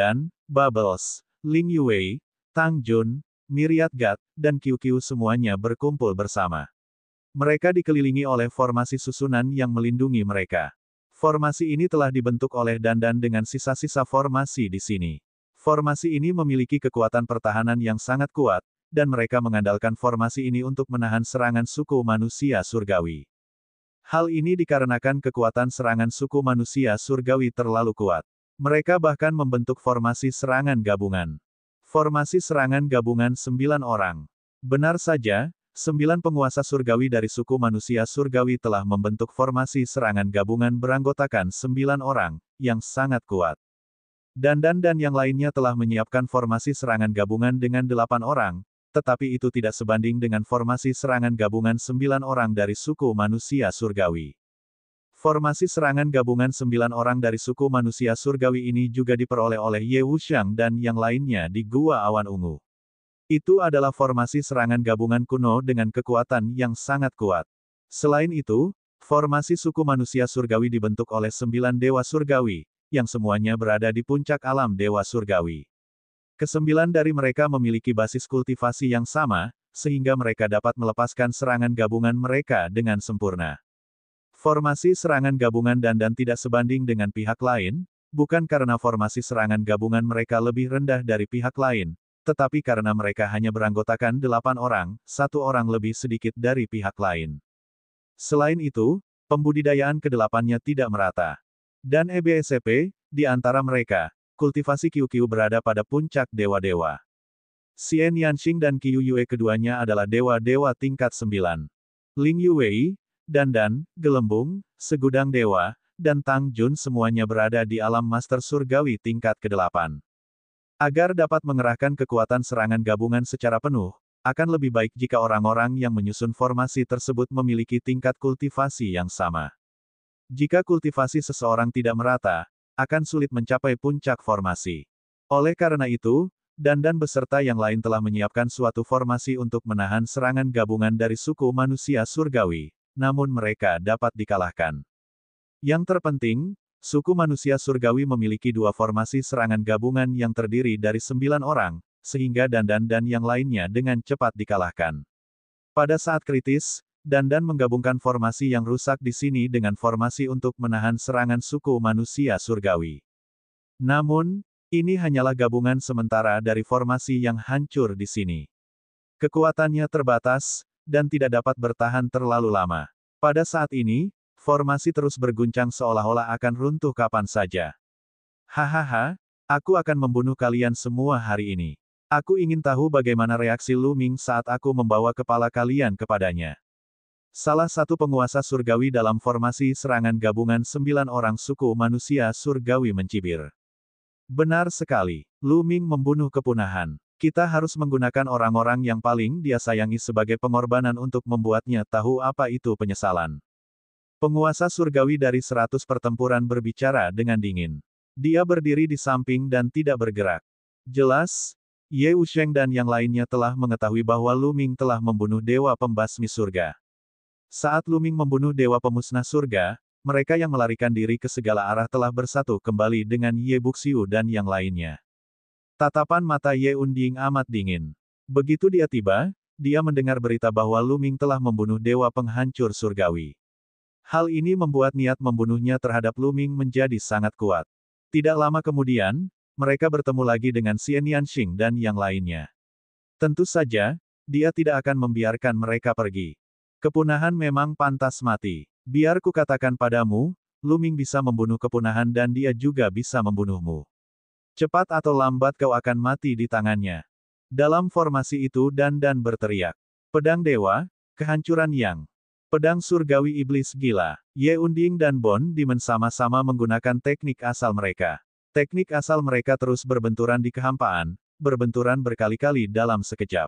Bubbles, Ling Yue, Tang Jun, Myriad God, dan Qiu semuanya berkumpul bersama. Mereka dikelilingi oleh formasi susunan yang melindungi mereka. Formasi ini telah dibentuk oleh Dan dengan sisa-sisa formasi di sini. Formasi ini memiliki kekuatan pertahanan yang sangat kuat, dan mereka mengandalkan formasi ini untuk menahan serangan suku manusia surgawi. Hal ini dikarenakan kekuatan serangan suku manusia surgawi terlalu kuat. Mereka bahkan membentuk formasi serangan gabungan. Formasi serangan gabungan 9 orang. Benar saja, 9 penguasa surgawi dari suku manusia surgawi telah membentuk formasi serangan gabungan beranggotakan 9 orang, yang sangat kuat. Dandan dan yang lainnya telah menyiapkan formasi serangan gabungan dengan 8 orang, tetapi itu tidak sebanding dengan formasi serangan gabungan 9 orang dari suku manusia surgawi. Formasi serangan gabungan 9 orang dari suku manusia surgawi ini juga diperoleh oleh Ye Wuxiang dan yang lainnya di Gua Awan Ungu. Itu adalah formasi serangan gabungan kuno dengan kekuatan yang sangat kuat. Selain itu, formasi suku manusia surgawi dibentuk oleh 9 dewa surgawi, yang semuanya berada di puncak alam dewa surgawi. Kesembilan dari mereka memiliki basis kultivasi yang sama, sehingga mereka dapat melepaskan serangan gabungan mereka dengan sempurna. Formasi serangan gabungan Dandan tidak sebanding dengan pihak lain, bukan karena formasi serangan gabungan mereka lebih rendah dari pihak lain, tetapi karena mereka hanya beranggotakan 8 orang, 1 orang lebih sedikit dari pihak lain. Selain itu, pembudidayaan kedelapannya tidak merata. Dan EBSCP, di antara mereka, kultivasi QQ berada pada puncak dewa-dewa. Xian Yanxing dan Qiu Yue keduanya adalah dewa-dewa tingkat 9. Ling Yuwei, Dandan, Gelembung, Segudang Dewa, dan Tang Jun semuanya berada di alam Master Surgawi tingkat ke-8. Agar dapat mengerahkan kekuatan serangan gabungan secara penuh, akan lebih baik jika orang-orang yang menyusun formasi tersebut memiliki tingkat kultivasi yang sama. Jika kultivasi seseorang tidak merata, akan sulit mencapai puncak formasi. Oleh karena itu, Dandan beserta yang lain telah menyiapkan suatu formasi untuk menahan serangan gabungan dari suku manusia surgawi, namun mereka dapat dikalahkan. Yang terpenting, suku manusia surgawi memiliki 2 formasi serangan gabungan yang terdiri dari 9 orang, sehingga Dandan dan yang lainnya dengan cepat dikalahkan. Pada saat kritis, Dandan menggabungkan formasi yang rusak di sini dengan formasi untuk menahan serangan suku manusia surgawi. Namun, ini hanyalah gabungan sementara dari formasi yang hancur di sini. Kekuatannya terbatas, dan tidak dapat bertahan terlalu lama. Pada saat ini, formasi terus berguncang seolah-olah akan runtuh kapan saja. Hahaha, aku akan membunuh kalian semua hari ini. Aku ingin tahu bagaimana reaksi Lu Ming saat aku membawa kepala kalian kepadanya. Salah satu penguasa surgawi dalam formasi serangan gabungan 9 orang suku manusia surgawi mencibir. Benar sekali, Lu Ming membunuh kepunahan. Kita harus menggunakan orang-orang yang paling dia sayangi sebagai pengorbanan untuk membuatnya tahu apa itu penyesalan. Penguasa surgawi dari 100 pertempuran berbicara dengan dingin. Dia berdiri di samping dan tidak bergerak. Jelas, Ye Wuxiang dan yang lainnya telah mengetahui bahwa Lu Ming telah membunuh dewa pembasmi surga. Saat Lu Ming membunuh dewa pemusnah surga, mereka yang melarikan diri ke segala arah telah bersatu kembali dengan Ye Buxiu dan yang lainnya. Tatapan mata Ye Unding amat dingin. Begitu dia tiba, dia mendengar berita bahwa Lu Ming telah membunuh dewa penghancur surgawi. Hal ini membuat niat membunuhnya terhadap Lu Ming menjadi sangat kuat. Tidak lama kemudian, mereka bertemu lagi dengan Xian Yanxing dan yang lainnya. Tentu saja, dia tidak akan membiarkan mereka pergi. Kepunahan memang pantas mati. Biar kukatakan padamu, Lu Ming bisa membunuh kepunahan dan dia juga bisa membunuhmu. Cepat atau lambat kau akan mati di tangannya. Dalam formasi itu Dandan berteriak. Pedang dewa, kehancuran yang. Pedang surgawi iblis gila. Ye Unding dan Bon Dimen sama-sama menggunakan teknik asal mereka. Teknik asal mereka terus berbenturan di kehampaan, berbenturan berkali-kali dalam sekejap.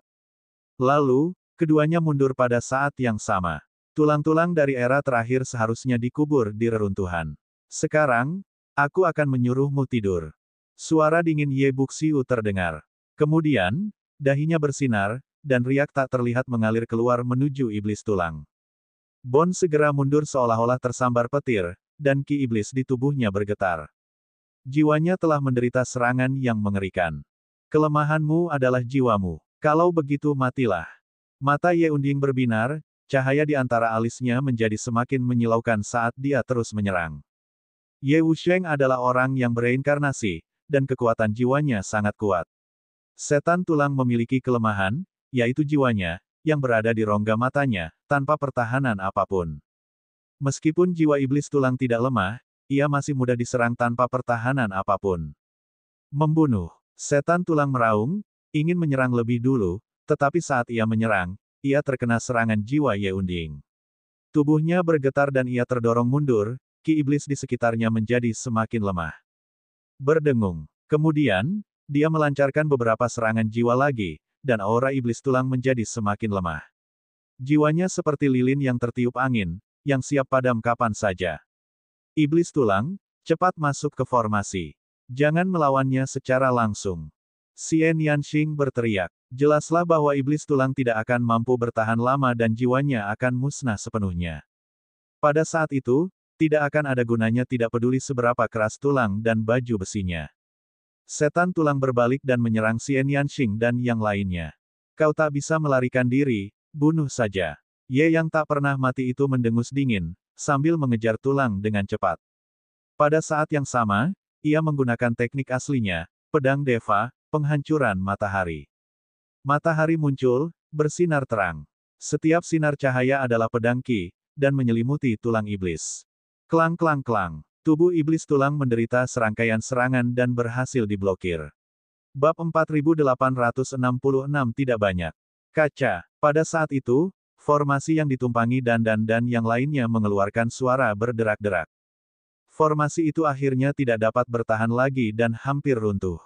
Lalu, keduanya mundur pada saat yang sama. Tulang-tulang dari era terakhir seharusnya dikubur di reruntuhan. Sekarang, aku akan menyuruhmu tidur. Suara dingin Ye Buxiu terdengar. Kemudian, dahinya bersinar, dan riak tak terlihat mengalir keluar menuju iblis tulang. Bon segera mundur seolah-olah tersambar petir, dan ki iblis di tubuhnya bergetar. Jiwanya telah menderita serangan yang mengerikan. Kelemahanmu adalah jiwamu. Kalau begitu matilah. Mata Ye Unding berbinar, cahaya di antara alisnya menjadi semakin menyilaukan saat dia terus menyerang. Ye Wuxiang adalah orang yang bereinkarnasi, dan kekuatan jiwanya sangat kuat. Setan tulang memiliki kelemahan, yaitu jiwanya, yang berada di rongga matanya, tanpa pertahanan apapun. Meskipun jiwa iblis tulang tidak lemah, ia masih mudah diserang tanpa pertahanan apapun. Membunuh. Setan tulang meraung, ingin menyerang lebih dulu, tetapi saat ia menyerang, ia terkena serangan jiwa Ye Unding. Tubuhnya bergetar dan ia terdorong mundur, ki iblis di sekitarnya menjadi semakin lemah. Berdengung. Kemudian, dia melancarkan beberapa serangan jiwa lagi, dan aura iblis tulang menjadi semakin lemah. Jiwanya seperti lilin yang tertiup angin, yang siap padam kapan saja. Iblis tulang, cepat masuk ke formasi. Jangan melawannya secara langsung. Xian Yanxing berteriak. Jelaslah bahwa iblis tulang tidak akan mampu bertahan lama dan jiwanya akan musnah sepenuhnya. Pada saat itu, tidak akan ada gunanya tidak peduli seberapa keras tulang dan baju besinya. Setan tulang berbalik dan menyerang Xian Yanxing dan yang lainnya. Kau tak bisa melarikan diri, bunuh saja. Ye yang tak pernah mati itu mendengus dingin, sambil mengejar tulang dengan cepat. Pada saat yang sama, ia menggunakan teknik aslinya, pedang Deva, penghancuran matahari. Matahari muncul, bersinar terang. Setiap sinar cahaya adalah pedang Qi, dan menyelimuti tulang iblis. Klang klang klang. Tubuh iblis tulang menderita serangkaian serangan dan berhasil diblokir. Bab 4866 tidak banyak. Kaca. Pada saat itu, formasi yang ditumpangi Dandan dan yang lainnya mengeluarkan suara berderak-derak. Formasi itu akhirnya tidak dapat bertahan lagi dan hampir runtuh.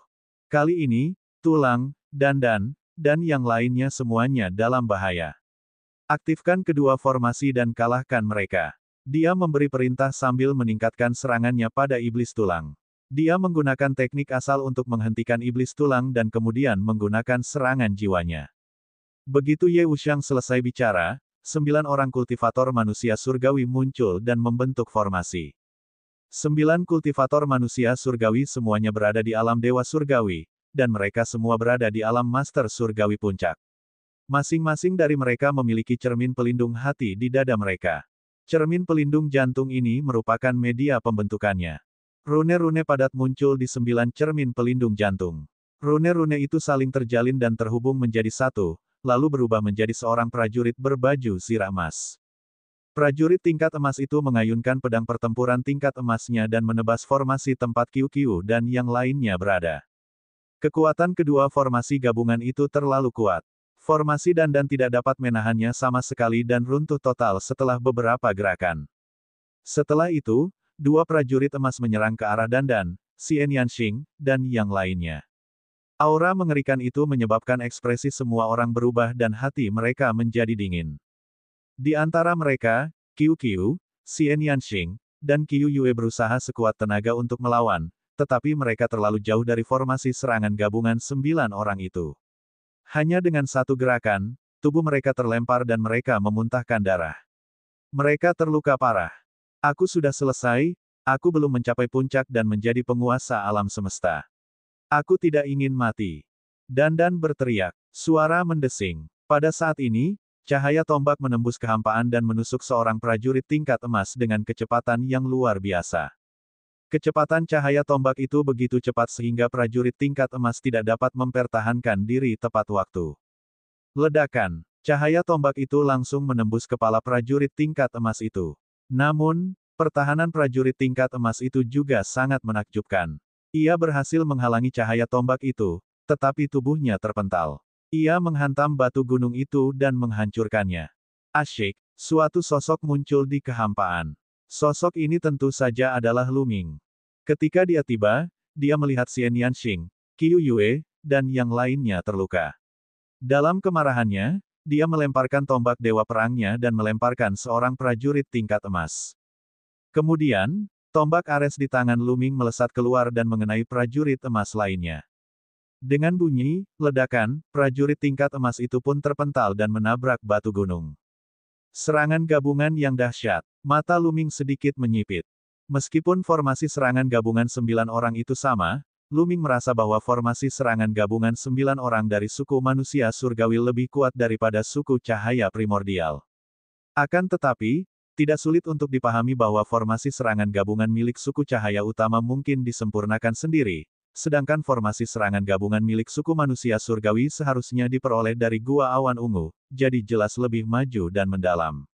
Kali ini, tulang, Dandan, dan yang lainnya semuanya dalam bahaya. Aktifkan kedua formasi dan kalahkan mereka. Dia memberi perintah sambil meningkatkan serangannya pada iblis tulang. Dia menggunakan teknik asal untuk menghentikan iblis tulang dan kemudian menggunakan serangan jiwanya. Begitu Ye Wuxiang selesai bicara, 9 orang kultivator manusia surgawi muncul dan membentuk formasi. 9 kultivator manusia surgawi semuanya berada di alam dewa surgawi, dan mereka semua berada di alam master surgawi puncak. Masing-masing dari mereka memiliki cermin pelindung hati di dada mereka. Cermin pelindung jantung ini merupakan media pembentukannya. Rune-rune padat muncul di 9 cermin pelindung jantung. Rune-rune itu saling terjalin dan terhubung menjadi satu, lalu berubah menjadi seorang prajurit berbaju zirah emas. Prajurit tingkat emas itu mengayunkan pedang pertempuran tingkat emasnya dan menebas formasi tempat Qiu dan yang lainnya berada. Kekuatan kedua formasi gabungan itu terlalu kuat. Formasi Dandan tidak dapat menahannya sama sekali dan runtuh total setelah beberapa gerakan. Setelah itu, 2 prajurit emas menyerang ke arah Dandan, Xian Yanxing, dan yang lainnya. Aura mengerikan itu menyebabkan ekspresi semua orang berubah dan hati mereka menjadi dingin. Di antara mereka, Qiu, Xian Yanxing, dan Qiu Yue berusaha sekuat tenaga untuk melawan, tetapi mereka terlalu jauh dari formasi serangan gabungan 9 orang itu. Hanya dengan satu gerakan, tubuh mereka terlempar dan mereka memuntahkan darah. Mereka terluka parah. Aku sudah selesai, aku belum mencapai puncak dan menjadi penguasa alam semesta. Aku tidak ingin mati. Dandan berteriak. Suara mendesing. Pada saat ini, cahaya tombak menembus kehampaan dan menusuk seorang prajurit tingkat emas dengan kecepatan yang luar biasa. Kecepatan cahaya tombak itu begitu cepat sehingga prajurit tingkat emas tidak dapat mempertahankan diri tepat waktu. Ledakan. Cahaya tombak itu langsung menembus kepala prajurit tingkat emas itu. Namun, pertahanan prajurit tingkat emas itu juga sangat menakjubkan. Ia berhasil menghalangi cahaya tombak itu, tetapi tubuhnya terpental. Ia menghantam batu gunung itu dan menghancurkannya. Asyik, suatu sosok muncul di kehampaan. Sosok ini tentu saja adalah Lu Ming. Ketika dia tiba, dia melihat Xian Yanxing, Qiu Yue, dan yang lainnya terluka. Dalam kemarahannya, dia melemparkan tombak dewa perangnya dan melemparkan seorang prajurit tingkat emas. Kemudian, tombak ares di tangan Lu Ming melesat keluar dan mengenai prajurit emas lainnya. Dengan bunyi, ledakan, prajurit tingkat emas itu pun terpental dan menabrak batu gunung. Serangan gabungan yang dahsyat. Mata Lu Ming sedikit menyipit. Meskipun formasi serangan gabungan 9 orang itu sama, Lu Ming merasa bahwa formasi serangan gabungan 9 orang dari suku manusia surgawi lebih kuat daripada suku cahaya primordial. Akan tetapi, tidak sulit untuk dipahami bahwa formasi serangan gabungan milik suku cahaya utama mungkin disempurnakan sendiri, sedangkan formasi serangan gabungan milik suku manusia surgawi seharusnya diperoleh dari gua awan ungu, jadi jelas lebih maju dan mendalam.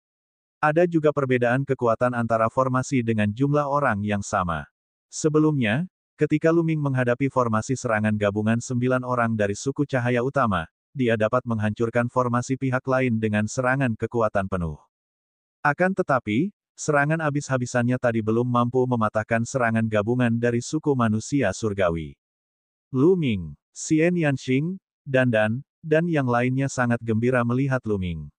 Ada juga perbedaan kekuatan antara formasi dengan jumlah orang yang sama. Sebelumnya, ketika Lu Ming menghadapi formasi serangan gabungan 9 orang dari suku cahaya utama, dia dapat menghancurkan formasi pihak lain dengan serangan kekuatan penuh. Akan tetapi, serangan habis-habisannya tadi belum mampu mematahkan serangan gabungan dari suku manusia surgawi. Lu Ming, Xian Yanxing, dan yang lainnya sangat gembira melihat Lu Ming.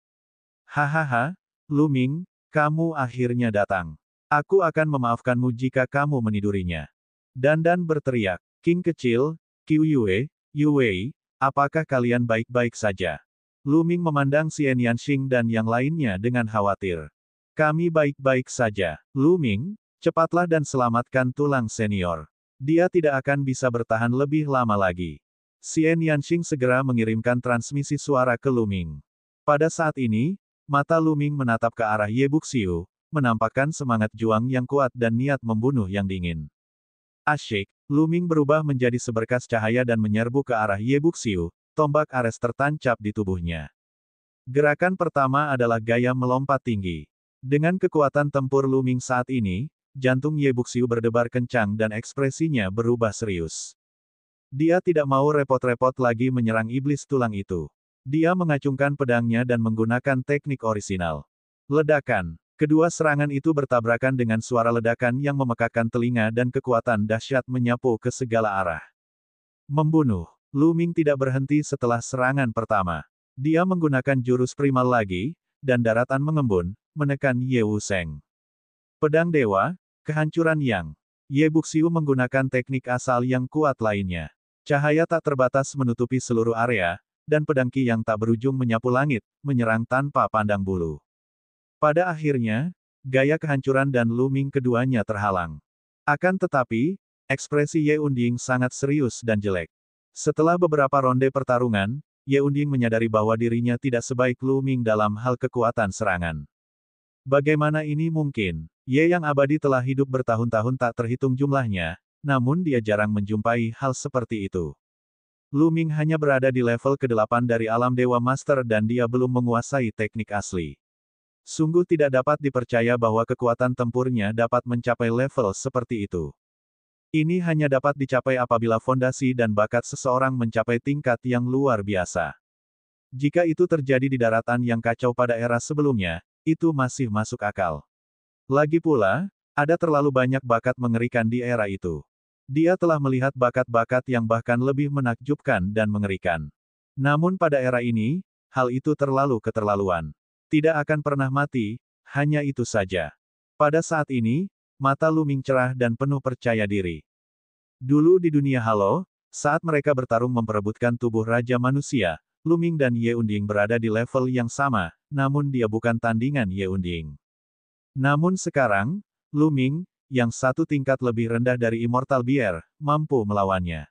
Hahaha, Lu Ming, kamu akhirnya datang. Aku akan memaafkanmu jika kamu menidurinya. Dan berteriak, King kecil, Qiu Yue, apakah kalian baik-baik saja? Lu Ming memandang Xian Yanxing dan yang lainnya dengan khawatir. Kami baik-baik saja. Lu Ming, cepatlah dan selamatkan tulang senior. Dia tidak akan bisa bertahan lebih lama lagi. Xian Yanxing segera mengirimkan transmisi suara ke Lu Ming. Pada saat ini, mata Lu Ming menatap ke arah Ye Buxiu, menampakkan semangat juang yang kuat dan niat membunuh yang dingin. Asyik, Lu Ming berubah menjadi seberkas cahaya dan menyerbu ke arah Ye Buxiu, tombak ares tertancap di tubuhnya. Gerakan pertama adalah gaya melompat tinggi. Dengan kekuatan tempur Lu Ming saat ini, jantung Ye Buxiu berdebar kencang dan ekspresinya berubah serius. Dia tidak mau repot-repot lagi menyerang iblis tulang itu. Dia mengacungkan pedangnya dan menggunakan teknik orisinal. Ledakan. Kedua serangan itu bertabrakan dengan suara ledakan yang memekakkan telinga dan kekuatan dahsyat menyapu ke segala arah. Membunuh. Lu Ming tidak berhenti setelah serangan pertama. Dia menggunakan jurus primal lagi, dan daratan mengembun, menekan Ye Wusheng. Pedang Dewa, kehancuran yang. Ye Buxiu menggunakan teknik asal yang kuat lainnya. Cahaya tak terbatas menutupi seluruh area, dan pedang Qi yang tak berujung menyapu langit, menyerang tanpa pandang bulu. Pada akhirnya, gaya kehancuran dan Lu Ming keduanya terhalang. Akan tetapi, ekspresi Ye Unding sangat serius dan jelek. Setelah beberapa ronde pertarungan, Ye Unding menyadari bahwa dirinya tidak sebaik Lu Ming dalam hal kekuatan serangan. Bagaimana ini mungkin? Ye yang abadi telah hidup bertahun-tahun tak terhitung jumlahnya, namun dia jarang menjumpai hal seperti itu. Lu Ming hanya berada di level ke-8 dari alam Dewa Master dan dia belum menguasai teknik asli. Sungguh tidak dapat dipercaya bahwa kekuatan tempurnya dapat mencapai level seperti itu. Ini hanya dapat dicapai apabila fondasi dan bakat seseorang mencapai tingkat yang luar biasa. Jika itu terjadi di daratan yang kacau pada era sebelumnya, itu masih masuk akal. Lagi pula, ada terlalu banyak bakat mengerikan di era itu. Dia telah melihat bakat-bakat yang bahkan lebih menakjubkan dan mengerikan. Namun pada era ini, hal itu terlalu keterlaluan. Tidak akan pernah mati, hanya itu saja. Pada saat ini, mata Lu Ming cerah dan penuh percaya diri. Dulu di dunia Halo, saat mereka bertarung memperebutkan tubuh Raja Manusia, Lu Ming dan Ye Unding berada di level yang sama, namun dia bukan tandingan Ye Unding. Namun sekarang, Lu Ming, yang satu tingkat lebih rendah dari Immortal Bear, mampu melawannya.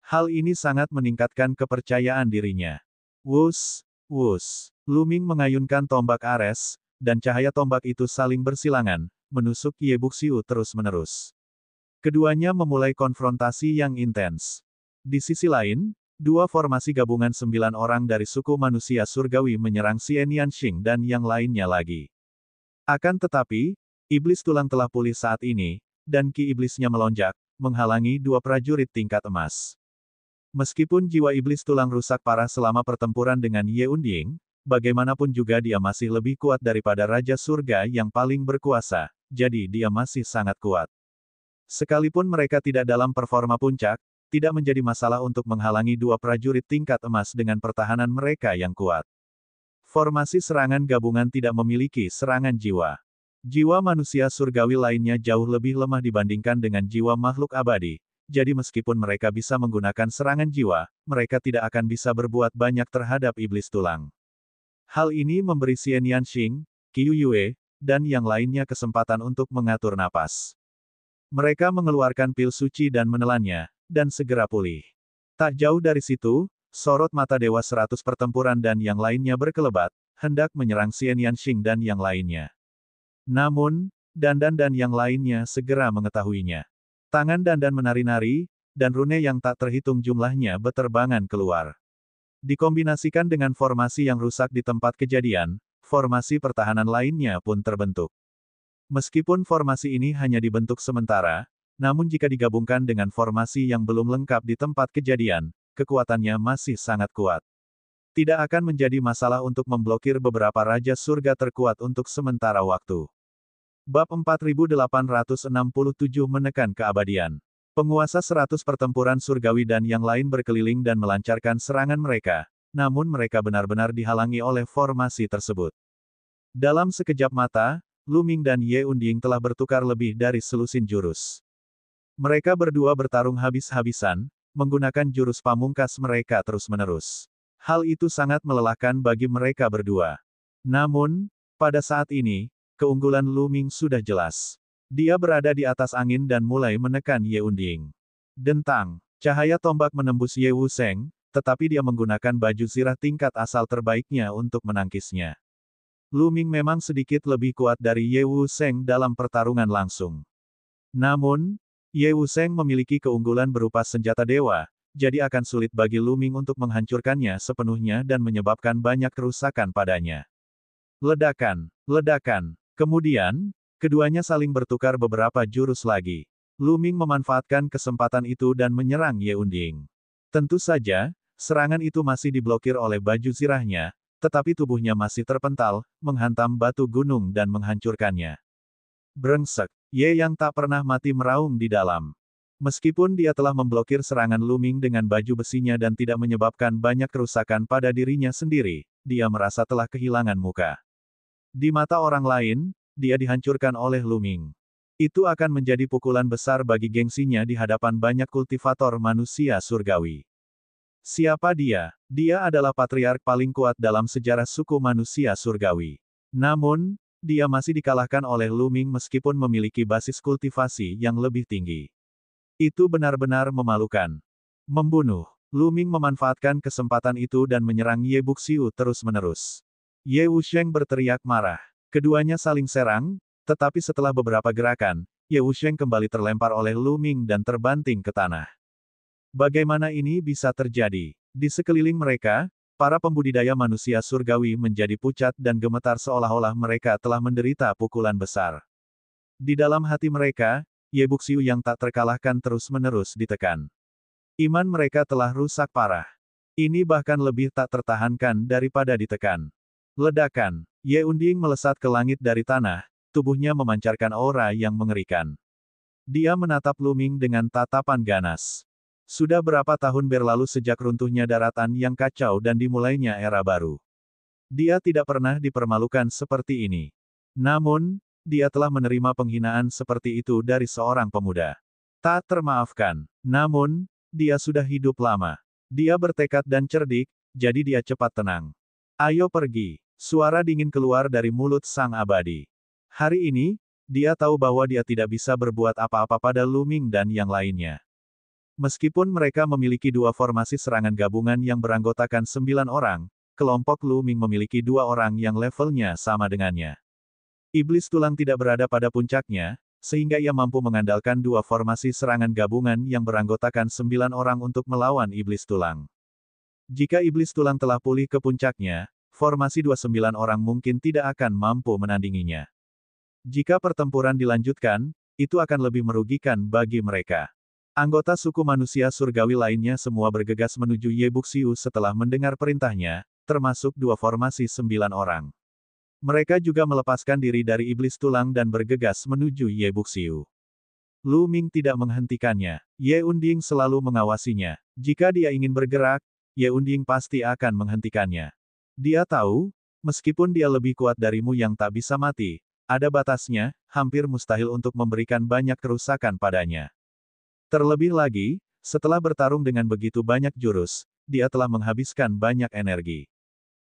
Hal ini sangat meningkatkan kepercayaan dirinya. Wus, wus. Lu Ming mengayunkan tombak ares, dan cahaya tombak itu saling bersilangan, menusuk Ye Buxiu terus-menerus. Keduanya memulai konfrontasi yang intens. Di sisi lain, dua formasi gabungan 9 orang dari suku manusia surgawi menyerang Xian Yanxing dan yang lainnya lagi. Akan tetapi, iblis tulang telah pulih saat ini, dan Qi iblisnya melonjak, menghalangi dua prajurit tingkat emas. Meskipun jiwa iblis tulang rusak parah selama pertempuran dengan Ye Unding, bagaimanapun juga dia masih lebih kuat daripada Raja Surga yang paling berkuasa, jadi dia masih sangat kuat. Sekalipun mereka tidak dalam performa puncak, tidak menjadi masalah untuk menghalangi dua prajurit tingkat emas dengan pertahanan mereka yang kuat. Formasi serangan gabungan tidak memiliki serangan jiwa. Jiwa manusia surgawi lainnya jauh lebih lemah dibandingkan dengan jiwa makhluk abadi, jadi meskipun mereka bisa menggunakan serangan jiwa, mereka tidak akan bisa berbuat banyak terhadap iblis tulang. Hal ini memberi Xian Yanxing, Qiu Yue, dan yang lainnya kesempatan untuk mengatur napas. Mereka mengeluarkan pil suci dan menelannya, dan segera pulih. Tak jauh dari situ, sorot mata Dewa 100 pertempuran dan yang lainnya berkelebat, hendak menyerang Xian Yanxing dan yang lainnya. Namun, Dandan dan yang lainnya segera mengetahuinya. Tangan Dandan menari-nari, dan rune yang tak terhitung jumlahnya beterbangan keluar. Dikombinasikan dengan formasi yang rusak di tempat kejadian, formasi pertahanan lainnya pun terbentuk. Meskipun formasi ini hanya dibentuk sementara, namun jika digabungkan dengan formasi yang belum lengkap di tempat kejadian, kekuatannya masih sangat kuat. Tidak akan menjadi masalah untuk memblokir beberapa Raja Surga terkuat untuk sementara waktu. Bab 4867 menekan keabadian. Penguasa 100 pertempuran surgawi dan yang lain berkeliling dan melancarkan serangan mereka, namun mereka benar-benar dihalangi oleh formasi tersebut. Dalam sekejap mata, Lu Ming dan Ye Unding telah bertukar lebih dari selusin jurus. Mereka berdua bertarung habis-habisan, menggunakan jurus pamungkas mereka terus-menerus. Hal itu sangat melelahkan bagi mereka berdua. Namun, pada saat ini, keunggulan Lu Ming sudah jelas. Dia berada di atas angin dan mulai menekan Ye Unding. Dentang, cahaya tombak menembus Ye Wusheng, tetapi dia menggunakan baju zirah tingkat asal terbaiknya untuk menangkisnya. Lu Ming memang sedikit lebih kuat dari Ye Wusheng dalam pertarungan langsung. Namun, Ye Wusheng memiliki keunggulan berupa senjata dewa, jadi akan sulit bagi Lu Ming untuk menghancurkannya sepenuhnya dan menyebabkan banyak kerusakan padanya. Ledakan, ledakan. Kemudian, keduanya saling bertukar beberapa jurus lagi. Lu Ming memanfaatkan kesempatan itu dan menyerang Ye Unding. Tentu saja, serangan itu masih diblokir oleh baju zirahnya, tetapi tubuhnya masih terpental, menghantam batu gunung dan menghancurkannya. Brengsek, Ye yang tak pernah mati meraung di dalam. Meskipun dia telah memblokir serangan Lu Ming dengan baju besinya dan tidak menyebabkan banyak kerusakan pada dirinya sendiri, dia merasa telah kehilangan muka. Di mata orang lain, dia dihancurkan oleh Lu Ming. Itu akan menjadi pukulan besar bagi gengsinya di hadapan banyak kultivator manusia surgawi. Siapa dia? Dia adalah patriark paling kuat dalam sejarah suku manusia surgawi. Namun, dia masih dikalahkan oleh Lu Ming meskipun memiliki basis kultivasi yang lebih tinggi. Itu benar-benar memalukan. Membunuh. Lu Ming memanfaatkan kesempatan itu dan menyerang Ye Buxiu terus-menerus. Ye Wusheng berteriak marah. Keduanya saling serang, tetapi setelah beberapa gerakan, Ye Wusheng kembali terlempar oleh Lu Ming dan terbanting ke tanah. Bagaimana ini bisa terjadi? Di sekeliling mereka, para pembudidaya manusia surgawi menjadi pucat dan gemetar seolah-olah mereka telah menderita pukulan besar. Di dalam hati mereka, Ye Buxiu yang tak terkalahkan terus-menerus ditekan. Iman mereka telah rusak parah. Ini bahkan lebih tak tertahankan daripada ditekan. Ledakan, Ye Unding melesat ke langit dari tanah, tubuhnya memancarkan aura yang mengerikan. Dia menatap Lu Ming dengan tatapan ganas. Sudah berapa tahun berlalu sejak runtuhnya daratan yang kacau dan dimulainya era baru. Dia tidak pernah dipermalukan seperti ini. Namun, dia telah menerima penghinaan seperti itu dari seorang pemuda. Tak termaafkan. Namun, dia sudah hidup lama. Dia bertekad dan cerdik, jadi dia cepat tenang. Ayo pergi. Suara dingin keluar dari mulut sang abadi. Hari ini, dia tahu bahwa dia tidak bisa berbuat apa-apa pada Lu Ming dan yang lainnya. Meskipun mereka memiliki dua formasi serangan gabungan yang beranggotakan 9 orang, kelompok Lu Ming memiliki 2 orang yang levelnya sama dengannya. Iblis tulang tidak berada pada puncaknya, sehingga ia mampu mengandalkan dua formasi serangan gabungan yang beranggotakan 9 orang untuk melawan iblis tulang. Jika iblis tulang telah pulih ke puncaknya, formasi 29 orang mungkin tidak akan mampu menandinginya. Jika pertempuran dilanjutkan, itu akan lebih merugikan bagi mereka. Anggota suku manusia surgawi lainnya semua bergegas menuju Ye Buxiu setelah mendengar perintahnya, termasuk 2 formasi 9 orang. Mereka juga melepaskan diri dari iblis tulang dan bergegas menuju Ye Buxiu. Lu Ming tidak menghentikannya. Ye Unding selalu mengawasinya. Jika dia ingin bergerak, Ye Unding pasti akan menghentikannya. Dia tahu, meskipun dia lebih kuat darimu yang tak bisa mati, ada batasnya, hampir mustahil untuk memberikan banyak kerusakan padanya. Terlebih lagi, setelah bertarung dengan begitu banyak jurus, dia telah menghabiskan banyak energi.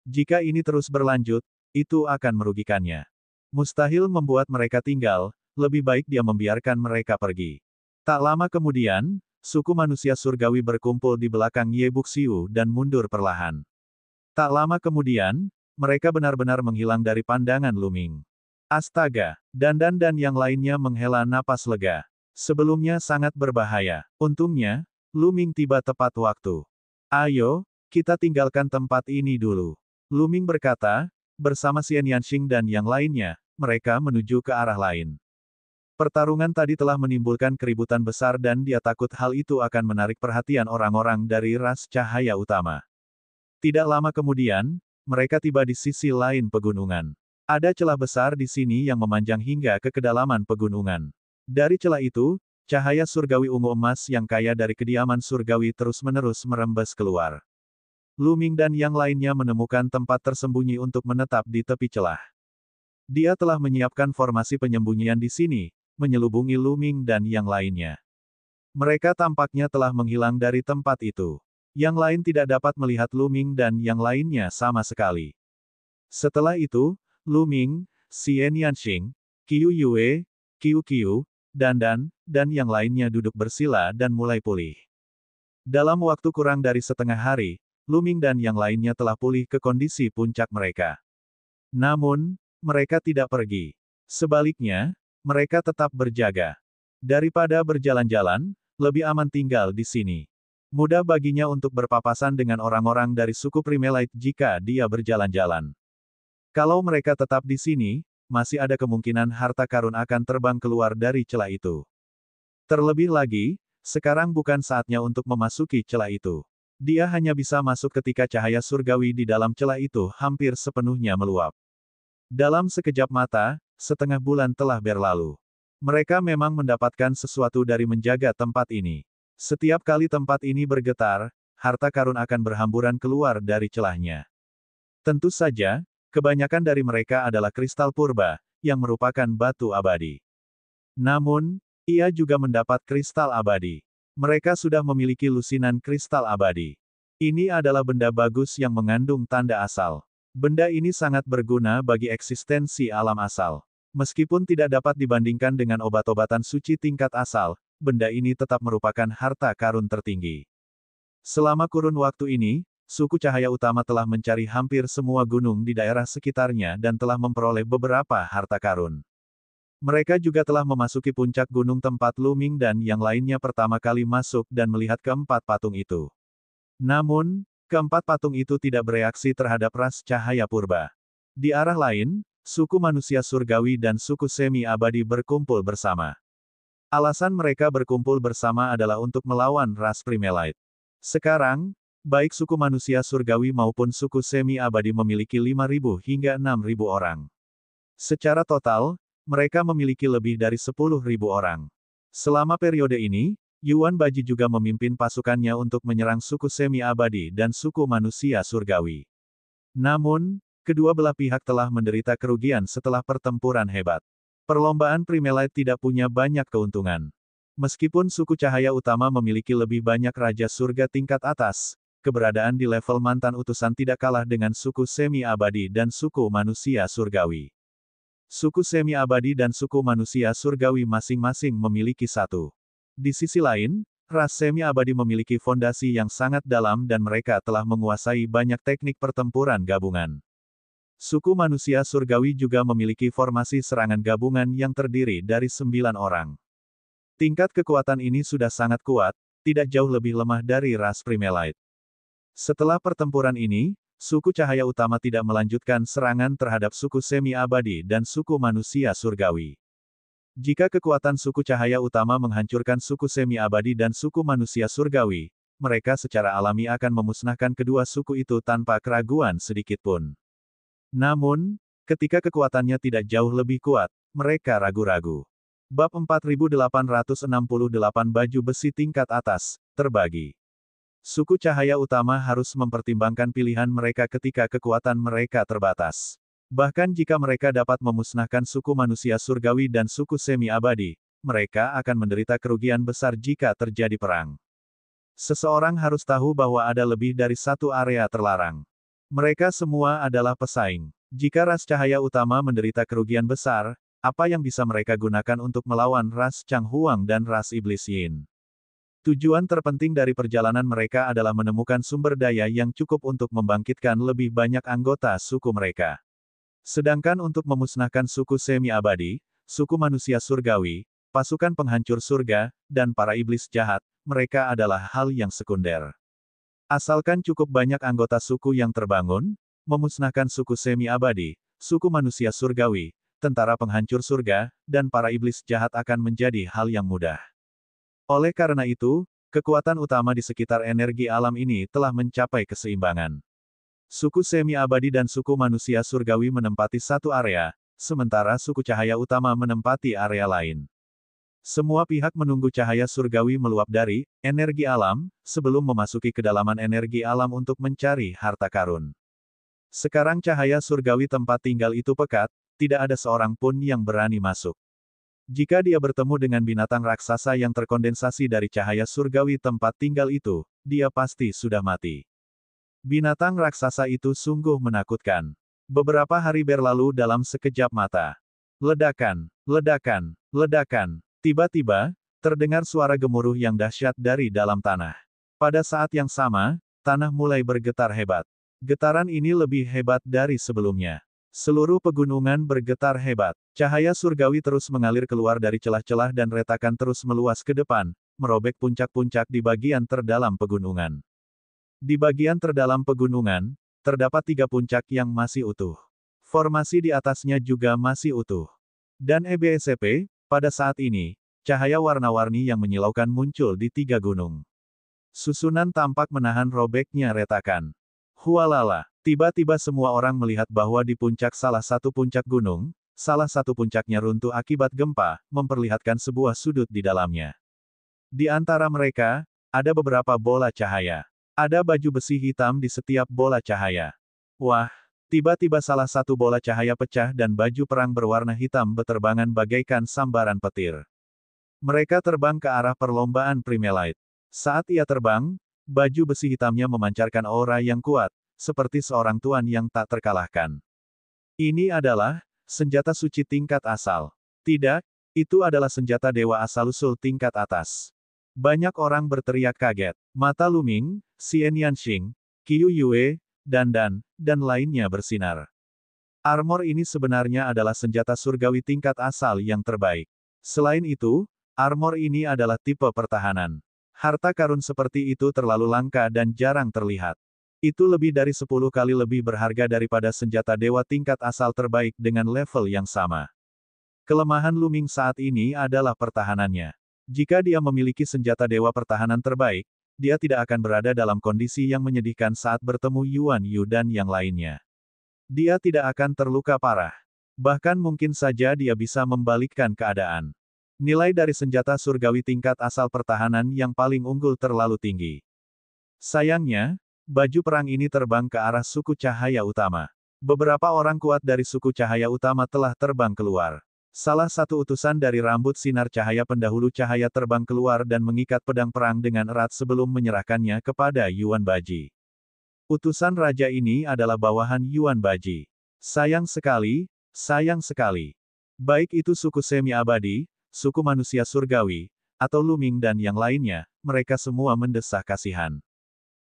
Jika ini terus berlanjut, itu akan merugikannya. Mustahil membuat mereka tinggal, lebih baik dia membiarkan mereka pergi. Tak lama kemudian, suku manusia surgawi berkumpul di belakang Ye Buxiu dan mundur perlahan. Tak lama kemudian, mereka benar-benar menghilang dari pandangan Lu Ming. Astaga, Dandan dan yang lainnya menghela napas lega. Sebelumnya sangat berbahaya. Untungnya, Lu Ming tiba tepat waktu. Ayo, kita tinggalkan tempat ini dulu. Lu Ming berkata, bersama Xian Yanxing dan yang lainnya, mereka menuju ke arah lain. Pertarungan tadi telah menimbulkan keributan besar dan dia takut hal itu akan menarik perhatian orang-orang dari ras cahaya utama. Tidak lama kemudian, mereka tiba di sisi lain pegunungan. Ada celah besar di sini yang memanjang hingga ke kedalaman pegunungan. Dari celah itu, Cahaya surgawi ungu emas yang kaya dari kediaman surgawi terus-menerus merembes keluar. Lu Ming dan yang lainnya menemukan tempat tersembunyi untuk menetap di tepi celah. Dia telah menyiapkan formasi penyembunyian di sini, menyelubungi Lu Ming dan yang lainnya. Mereka tampaknya telah menghilang dari tempat itu. Yang lain tidak dapat melihat Lu Ming dan yang lainnya sama sekali. Setelah itu, Lu Ming, Xian Yanxing, Qiu Yue, Qiu, Dan, yang lainnya duduk bersila dan mulai pulih. Dalam waktu kurang dari setengah hari, Lu Ming dan yang lainnya telah pulih ke kondisi puncak mereka. Namun, mereka tidak pergi. Sebaliknya, mereka tetap berjaga. Daripada berjalan-jalan, lebih aman tinggal di sini. Mudah baginya untuk berpapasan dengan orang-orang dari suku Primelite jika dia berjalan-jalan. Kalau mereka tetap di sini, masih ada kemungkinan harta karun akan terbang keluar dari celah itu. Terlebih lagi, sekarang bukan saatnya untuk memasuki celah itu. Dia hanya bisa masuk ketika cahaya surgawi di dalam celah itu hampir sepenuhnya meluap. Dalam sekejap mata, setengah bulan telah berlalu. Mereka memang mendapatkan sesuatu dari menjaga tempat ini. Setiap kali tempat ini bergetar, harta karun akan berhamburan keluar dari celahnya. Tentu saja, kebanyakan dari mereka adalah kristal purba, yang merupakan batu abadi. Namun, ia juga mendapat kristal abadi. Mereka sudah memiliki lusinan kristal abadi. Ini adalah benda bagus yang mengandung tanda asal. Benda ini sangat berguna bagi eksistensi alam asal. Meskipun tidak dapat dibandingkan dengan obat-obatan suci tingkat asal, benda ini tetap merupakan harta karun tertinggi. Selama kurun waktu ini, suku cahaya utama telah mencari hampir semua gunung di daerah sekitarnya dan telah memperoleh beberapa harta karun. Mereka juga telah memasuki puncak gunung tempat Lu Ming dan yang lainnya pertama kali masuk dan melihat keempat patung itu. Namun, keempat patung itu tidak bereaksi terhadap ras cahaya purba. Di arah lain, suku manusia surgawi dan suku semi-abadi berkumpul bersama. Alasan mereka berkumpul bersama adalah untuk melawan ras Primelite. Sekarang, baik suku manusia surgawi maupun suku semi-abadi memiliki 5.000 hingga 6.000 orang. Secara total, mereka memiliki lebih dari 10.000 orang. Selama periode ini, Yuan Baji juga memimpin pasukannya untuk menyerang suku semi-abadi dan suku manusia surgawi. Namun, kedua belah pihak telah menderita kerugian setelah pertempuran hebat. Perlombaan Primelite tidak punya banyak keuntungan. Meskipun suku cahaya utama memiliki lebih banyak raja surga tingkat atas, keberadaan di level mantan utusan tidak kalah dengan suku semi-abadi dan suku manusia surgawi. Suku semi-abadi dan suku manusia surgawi masing-masing memiliki satu. Di sisi lain, ras semi-abadi memiliki fondasi yang sangat dalam dan mereka telah menguasai banyak teknik pertempuran gabungan. Suku manusia surgawi juga memiliki formasi serangan gabungan yang terdiri dari 9 orang. Tingkat kekuatan ini sudah sangat kuat, tidak jauh lebih lemah dari ras Primelite. Setelah pertempuran ini, suku cahaya utama tidak melanjutkan serangan terhadap suku semi-abadi dan suku manusia surgawi. Jika kekuatan suku cahaya utama menghancurkan suku semi-abadi dan suku manusia surgawi, mereka secara alami akan memusnahkan kedua suku itu tanpa keraguan sedikitpun. Namun, ketika kekuatannya tidak jauh lebih kuat, mereka ragu-ragu. Bab 4868 Baju besi tingkat atas, terbagi. Suku cahaya utama harus mempertimbangkan pilihan mereka ketika kekuatan mereka terbatas. Bahkan jika mereka dapat memusnahkan suku manusia surgawi dan suku semi-abadi, mereka akan menderita kerugian besar jika terjadi perang. Seseorang harus tahu bahwa ada lebih dari satu area terlarang. Mereka semua adalah pesaing. Jika ras cahaya utama menderita kerugian besar, apa yang bisa mereka gunakan untuk melawan ras Chang Huang dan ras Iblis Yin? Tujuan terpenting dari perjalanan mereka adalah menemukan sumber daya yang cukup untuk membangkitkan lebih banyak anggota suku mereka. Sedangkan untuk memusnahkan suku semi-abadi, suku manusia surgawi, pasukan penghancur surga, dan para iblis jahat, mereka adalah hal yang sekunder. Asalkan cukup banyak anggota suku yang terbangun, memusnahkan suku semi-abadi, suku manusia surgawi, tentara penghancur surga, dan para iblis jahat akan menjadi hal yang mudah. Oleh karena itu, kekuatan utama di sekitar energi alam ini telah mencapai keseimbangan. Suku semi-abadi dan suku manusia surgawi menempati satu area, sementara suku cahaya utama menempati area lain. Semua pihak menunggu cahaya surgawi meluap dari energi alam, sebelum memasuki kedalaman energi alam untuk mencari harta karun. Sekarang cahaya surgawi tempat tinggal itu pekat, tidak ada seorang pun yang berani masuk. Jika dia bertemu dengan binatang raksasa yang terkondensasi dari cahaya surgawi tempat tinggal itu, dia pasti sudah mati. Binatang raksasa itu sungguh menakutkan. Beberapa hari berlalu dalam sekejap mata. Ledakan, ledakan, ledakan. Tiba-tiba, terdengar suara gemuruh yang dahsyat dari dalam tanah. Pada saat yang sama, tanah mulai bergetar hebat. Getaran ini lebih hebat dari sebelumnya. Seluruh pegunungan bergetar hebat. Cahaya surgawi terus mengalir keluar dari celah-celah dan retakan terus meluas ke depan, merobek puncak-puncak di bagian terdalam pegunungan. Di bagian terdalam pegunungan, terdapat 3 puncak yang masih utuh. Formasi di atasnya juga masih utuh. Dan EBSP, pada saat ini, cahaya warna-warni yang menyilaukan muncul di 3 gunung. Susunan tampak menahan robeknya retakan. Hualala, tiba-tiba semua orang melihat bahwa di puncak salah satu puncak gunung, salah satu puncaknya runtuh akibat gempa, memperlihatkan sebuah sudut di dalamnya. Di antara mereka, ada beberapa bola cahaya. Ada baju besi hitam di setiap bola cahaya. Wah! Tiba-tiba salah satu bola cahaya pecah dan baju perang berwarna hitam beterbangan bagaikan sambaran petir. Mereka terbang ke arah perlombaan Primelite. Saat ia terbang, baju besi hitamnya memancarkan aura yang kuat, seperti seorang tuan yang tak terkalahkan. Ini adalah senjata suci tingkat asal. Tidak, itu adalah senjata dewa asal-usul tingkat atas. Banyak orang berteriak kaget. Mata Luming, Xian Yanxing, Qiu Yue, dan lainnya bersinar. Armor ini sebenarnya adalah senjata surgawi tingkat asal yang terbaik. Selain itu, armor ini adalah tipe pertahanan. Harta karun seperti itu terlalu langka dan jarang terlihat. Itu lebih dari 10 kali lebih berharga daripada senjata dewa tingkat asal terbaik dengan level yang sama. Kelemahan Luming saat ini adalah pertahanannya. Jika dia memiliki senjata dewa pertahanan terbaik, dia tidak akan berada dalam kondisi yang menyedihkan saat bertemu Yuan Yu dan yang lainnya. Dia tidak akan terluka parah. Bahkan mungkin saja dia bisa membalikkan keadaan. Nilai dari senjata surgawi tingkat asal pertahanan yang paling unggul terlalu tinggi. Sayangnya, baju perang ini terbang ke arah suku cahaya utama. Beberapa orang kuat dari suku cahaya utama telah terbang keluar. Salah satu utusan dari rambut sinar cahaya pendahulu cahaya terbang keluar dan mengikat pedang perang dengan erat sebelum menyerahkannya kepada Yuan Baji. Utusan raja ini adalah bawahan Yuan Baji. Sayang sekali, sayang sekali. Baik itu suku semi-abadi, suku manusia surgawi, atau Luming dan yang lainnya, mereka semua mendesah kasihan.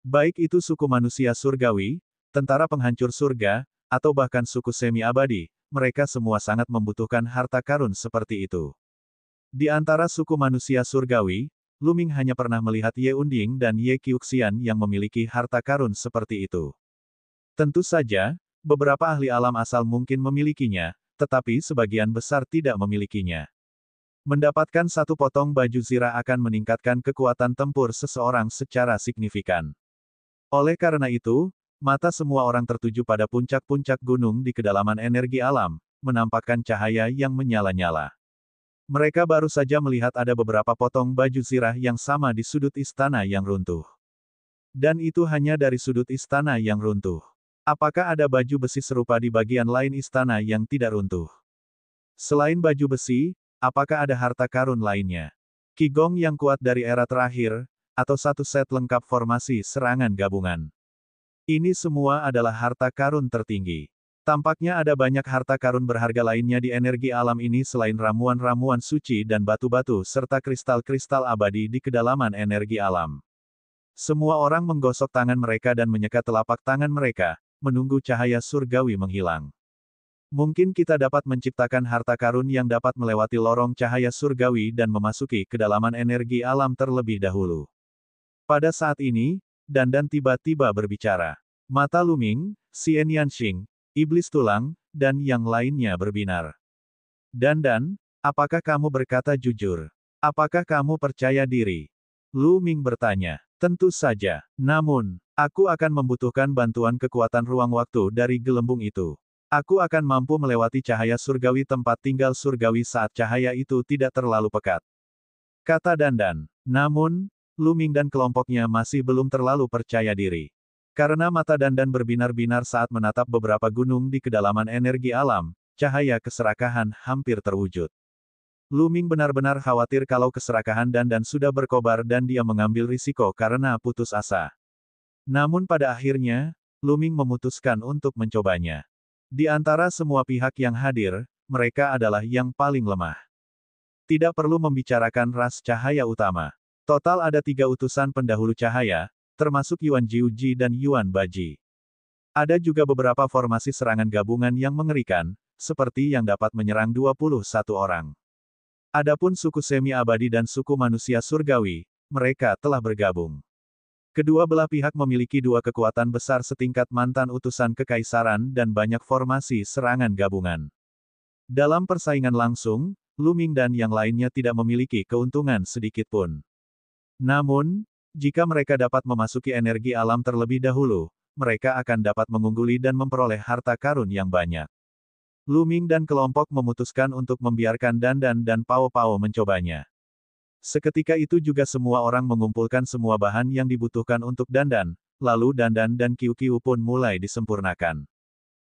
Baik itu suku manusia surgawi, tentara penghancur surga, atau bahkan suku semi-abadi, mereka semua sangat membutuhkan harta karun seperti itu. Di antara suku manusia surgawi, Luming hanya pernah melihat Ye Unding dan Ye Qiuxian yang memiliki harta karun seperti itu. Tentu saja, beberapa ahli alam asal mungkin memilikinya, tetapi sebagian besar tidak memilikinya. Mendapatkan satu potong baju zirah akan meningkatkan kekuatan tempur seseorang secara signifikan. Oleh karena itu, mata semua orang tertuju pada puncak-puncak gunung di kedalaman energi alam, menampakkan cahaya yang menyala-nyala. Mereka baru saja melihat ada beberapa potong baju zirah yang sama di sudut istana yang runtuh. Dan itu hanya dari sudut istana yang runtuh. Apakah ada baju besi serupa di bagian lain istana yang tidak runtuh? Selain baju besi, apakah ada harta karun lainnya? Qigong yang kuat dari era terakhir, atau satu set lengkap formasi serangan gabungan. Ini semua adalah harta karun tertinggi. Tampaknya ada banyak harta karun berharga lainnya di energi alam ini selain ramuan-ramuan suci dan batu-batu serta kristal-kristal abadi di kedalaman energi alam. Semua orang menggosok tangan mereka dan menyekat telapak tangan mereka, menunggu cahaya surgawi menghilang. Mungkin kita dapat menciptakan harta karun yang dapat melewati lorong cahaya surgawi dan memasuki kedalaman energi alam terlebih dahulu. Pada saat ini, Dan tiba-tiba berbicara. Mata Luming, Xian Yanxing, Iblis Tulang, dan yang lainnya berbinar. Dan, apakah kamu berkata jujur? Apakah kamu percaya diri? Luming bertanya. Tentu saja. Namun, aku akan membutuhkan bantuan kekuatan ruang waktu dari gelembung itu. Aku akan mampu melewati cahaya surgawi tempat tinggal surgawi saat cahaya itu tidak terlalu pekat. kata Dandan. Namun, Lu Ming dan kelompoknya masih belum terlalu percaya diri. Karena mata Dandan berbinar-binar saat menatap beberapa gunung di kedalaman energi alam, cahaya keserakahan hampir terwujud. Lu Ming benar-benar khawatir kalau keserakahan Dandan sudah berkobar dan dia mengambil risiko karena putus asa. Namun pada akhirnya, Lu Ming memutuskan untuk mencobanya. Di antara semua pihak yang hadir, mereka adalah yang paling lemah. Tidak perlu membicarakan ras cahaya utama. Total ada 3 utusan pendahulu cahaya, termasuk Yuan Jiuji dan Yuan Baji. Ada juga beberapa formasi serangan gabungan yang mengerikan, seperti yang dapat menyerang 21 orang. Adapun suku semi-abadi dan suku manusia surgawi, mereka telah bergabung. Kedua belah pihak memiliki 2 kekuatan besar setingkat mantan utusan kekaisaran dan banyak formasi serangan gabungan. Dalam persaingan langsung, Lu Ming dan yang lainnya tidak memiliki keuntungan sedikit pun. Namun, jika mereka dapat memasuki energi alam terlebih dahulu, mereka akan dapat mengungguli dan memperoleh harta karun yang banyak. Lu Ming dan kelompok memutuskan untuk membiarkan Dandan dan Pao Pao mencobanya. Seketika itu juga semua orang mengumpulkan semua bahan yang dibutuhkan untuk Dandan, lalu Dandan dan Kiu Kiu pun mulai disempurnakan.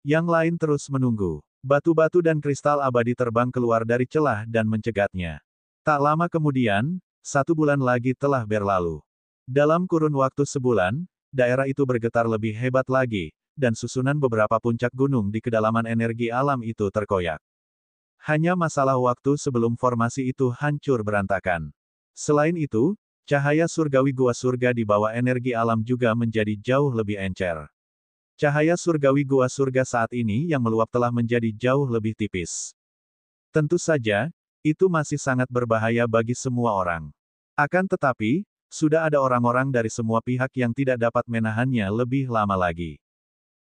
Yang lain terus menunggu. Batu-batu dan kristal abadi terbang keluar dari celah dan mencegatnya. Tak lama kemudian, 1 bulan lagi telah berlalu. Dalam kurun waktu sebulan, daerah itu bergetar lebih hebat lagi, dan susunan beberapa puncak gunung di kedalaman energi alam itu terkoyak. Hanya masalah waktu sebelum formasi itu hancur berantakan. Selain itu, cahaya surgawi gua surga di bawah energi alam juga menjadi jauh lebih encer. Cahaya surgawi gua surga saat ini yang meluap telah menjadi jauh lebih tipis. Tentu saja, itu masih sangat berbahaya bagi semua orang. Akan tetapi, sudah ada orang-orang dari semua pihak yang tidak dapat menahannya lebih lama lagi.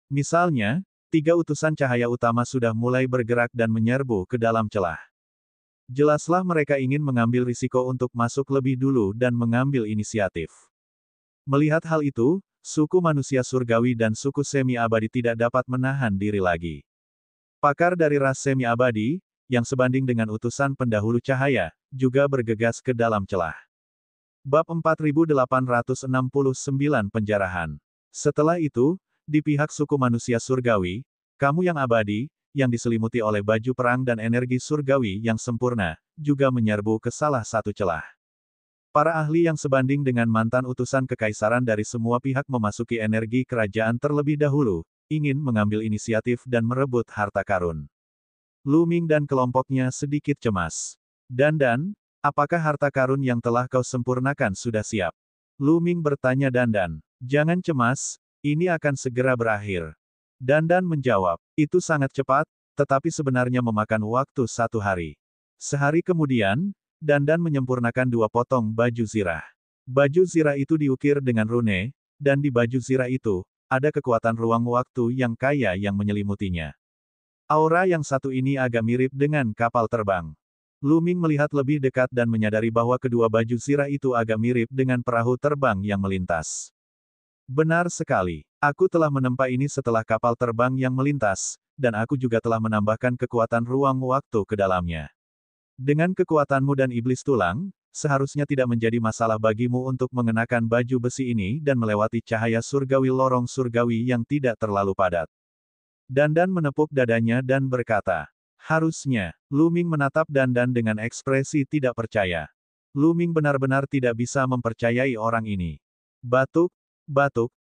Misalnya, 3 utusan cahaya utama sudah mulai bergerak dan menyerbu ke dalam celah. Jelaslah mereka ingin mengambil risiko untuk masuk lebih dulu dan mengambil inisiatif. Melihat hal itu, suku manusia surgawi dan suku semi-abadi tidak dapat menahan diri lagi. Pakar dari ras semi-abadi, yang sebanding dengan utusan pendahulu cahaya, juga bergegas ke dalam celah. Bab 4869 Penjarahan. Setelah itu, di pihak suku manusia surgawi, kamu yang abadi, yang diselimuti oleh baju perang dan energi surgawi yang sempurna, juga menyerbu ke salah satu celah. Para ahli yang sebanding dengan mantan utusan kekaisaran dari semua pihak memasuki energi kerajaan terlebih dahulu, ingin mengambil inisiatif dan merebut harta karun. Lu Ming dan kelompoknya sedikit cemas. Dandan, apakah harta karun yang telah kau sempurnakan sudah siap? Lu Ming bertanya Dandan. Jangan cemas, ini akan segera berakhir. Dandan menjawab, itu sangat cepat, tetapi sebenarnya memakan waktu 1 hari. Sehari kemudian, Dandan menyempurnakan 2 potong baju zirah. Baju zirah itu diukir dengan rune, dan di baju zirah itu, ada kekuatan ruang waktu yang kaya yang menyelimutinya. Aura yang satu ini agak mirip dengan kapal terbang. Lu Ming melihat lebih dekat dan menyadari bahwa kedua baju zirah itu agak mirip dengan perahu terbang yang melintas. Benar sekali. Aku telah menempa ini setelah kapal terbang yang melintas, dan aku juga telah menambahkan kekuatan ruang waktu ke dalamnya. Dengan kekuatanmu dan iblis tulang, seharusnya tidak menjadi masalah bagimu untuk mengenakan baju besi ini dan melewati cahaya surgawi lorong surgawi yang tidak terlalu padat. Dandan menepuk dadanya dan berkata, harusnya. Lu Ming menatap Dandan dengan ekspresi tidak percaya. Lu Ming benar-benar tidak bisa mempercayai orang ini. Batuk,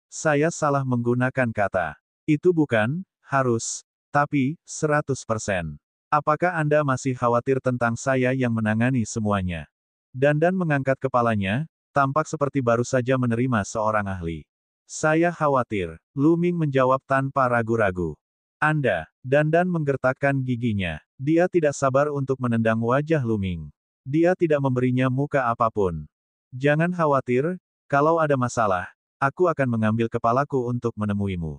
saya salah menggunakan kata. Itu bukan, harus, tapi, 100%. Apakah Anda masih khawatir tentang saya yang menangani semuanya? Dandan mengangkat kepalanya, tampak seperti baru saja menerima seorang ahli. Saya khawatir, Lu Ming menjawab tanpa ragu-ragu. Anda, Dandan menggertakkan giginya. Dia tidak sabar untuk menendang wajah Lu Ming. Dia tidak memberinya muka apapun. Jangan khawatir, kalau ada masalah, aku akan mengambil kepalaku untuk menemuimu.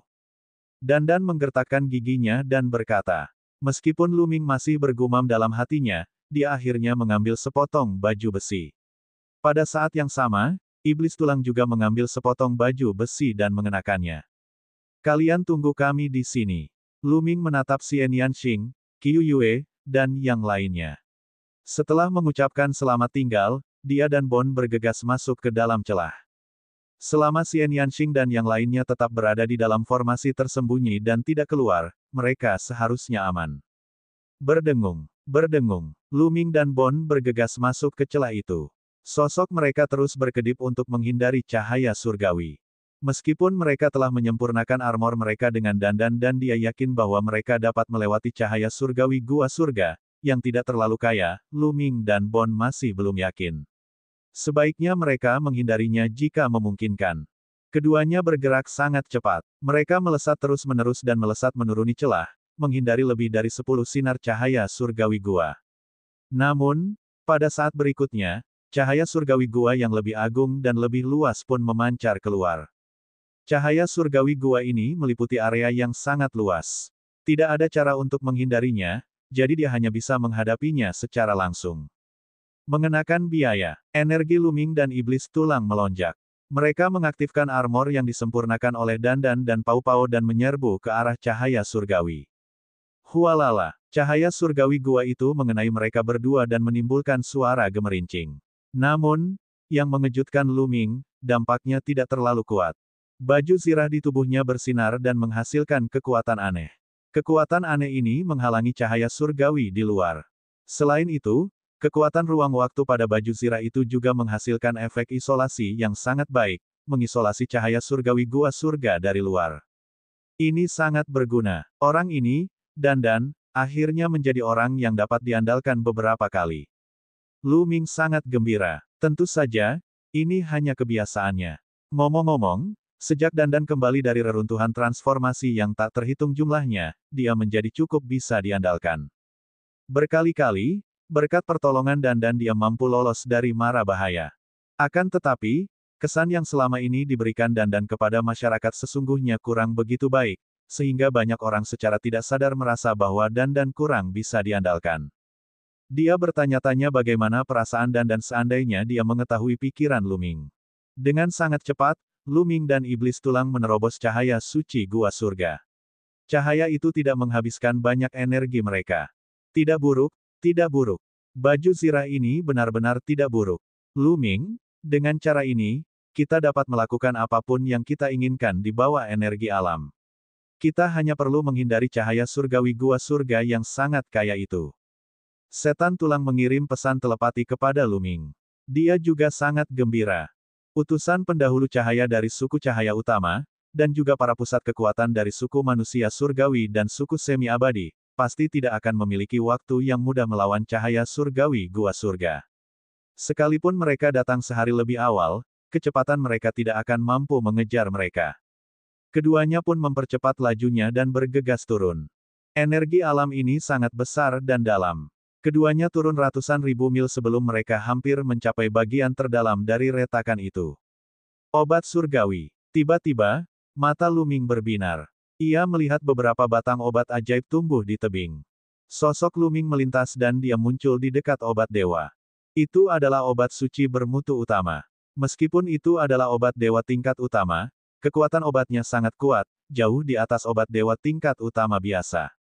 Dandan menggertakkan giginya dan berkata. Meskipun Lu Ming masih bergumam dalam hatinya, dia akhirnya mengambil sepotong baju besi. Pada saat yang sama, iblis tulang juga mengambil sepotong baju besi dan mengenakannya. Kalian tunggu kami di sini. Lu Ming menatap Xian Yanxing, Qiu Yue, dan yang lainnya. Setelah mengucapkan selamat tinggal, dia dan Bon bergegas masuk ke dalam celah. Selama Xian Yanxing dan yang lainnya tetap berada di dalam formasi tersembunyi dan tidak keluar, mereka seharusnya aman. Berdengung, berdengung, Lu Ming dan Bon bergegas masuk ke celah itu. Sosok mereka terus berkedip untuk menghindari cahaya surgawi. Meskipun mereka telah menyempurnakan armor mereka dengan dandan dan dia yakin bahwa mereka dapat melewati cahaya surgawi gua surga, yang tidak terlalu kaya, Lu Ming dan Bon masih belum yakin. Sebaiknya mereka menghindarinya jika memungkinkan. Keduanya bergerak sangat cepat. Mereka melesat terus-menerus dan melesat menuruni celah, menghindari lebih dari 10 sinar cahaya surgawi gua. Namun, pada saat berikutnya, cahaya surgawi gua yang lebih agung dan lebih luas pun memancar keluar. Cahaya surgawi gua ini meliputi area yang sangat luas. Tidak ada cara untuk menghindarinya, jadi dia hanya bisa menghadapinya secara langsung. Mengenakan biaya, energi Lu Ming dan iblis tulang melonjak. Mereka mengaktifkan armor yang disempurnakan oleh dandan dan pau-pau dan menyerbu ke arah cahaya surgawi. Hualala, cahaya surgawi gua itu mengenai mereka berdua dan menimbulkan suara gemerincing. Namun, yang mengejutkan Lu Ming, dampaknya tidak terlalu kuat. Baju zirah di tubuhnya bersinar dan menghasilkan kekuatan aneh. Kekuatan aneh ini menghalangi cahaya surgawi di luar. Selain itu, kekuatan ruang waktu pada baju zirah itu juga menghasilkan efek isolasi yang sangat baik, mengisolasi cahaya surgawi gua surga dari luar. Ini sangat berguna. Orang ini, dandan, akhirnya menjadi orang yang dapat diandalkan beberapa kali. Lu Ming sangat gembira. Tentu saja, ini hanya kebiasaannya. Ngomong-ngomong, sejak dandan kembali dari reruntuhan transformasi yang tak terhitung jumlahnya, dia menjadi cukup bisa diandalkan. Berkali-kali, berkat pertolongan dandan dia mampu lolos dari mara bahaya. Akan tetapi, kesan yang selama ini diberikan dandan kepada masyarakat sesungguhnya kurang begitu baik, sehingga banyak orang secara tidak sadar merasa bahwa dandan kurang bisa diandalkan. Dia bertanya-tanya bagaimana perasaan dandan seandainya dia mengetahui pikiran Lu Ming. Dengan sangat cepat, Lu Ming dan iblis tulang menerobos cahaya suci gua surga. Cahaya itu tidak menghabiskan banyak energi mereka. Tidak buruk, tidak buruk. Baju zirah ini benar-benar tidak buruk. Lu Ming, dengan cara ini, kita dapat melakukan apapun yang kita inginkan di bawah energi alam. Kita hanya perlu menghindari cahaya surgawi gua surga yang sangat kaya itu. Setan tulang mengirim pesan telepati kepada Lu Ming. Dia juga sangat gembira. Utusan pendahulu cahaya dari suku cahaya utama, dan juga para pusat kekuatan dari suku manusia surgawi dan suku semi-abadi, pasti tidak akan memiliki waktu yang mudah melawan cahaya surgawi gua surga. Sekalipun mereka datang sehari lebih awal, kecepatan mereka tidak akan mampu mengejar mereka. Keduanya pun mempercepat lajunya dan bergegas turun. Energi alam ini sangat besar dan dalam. Keduanya turun ratusan ribu mil sebelum mereka hampir mencapai bagian terdalam dari retakan itu. Obat surgawi. Tiba-tiba, mata Lu Ming berbinar. Ia melihat beberapa batang obat ajaib tumbuh di tebing. Sosok Lu Ming melintas dan dia muncul di dekat obat dewa. Itu adalah obat suci bermutu utama. Meskipun itu adalah obat dewa tingkat utama, kekuatan obatnya sangat kuat, jauh di atas obat dewa tingkat utama biasa.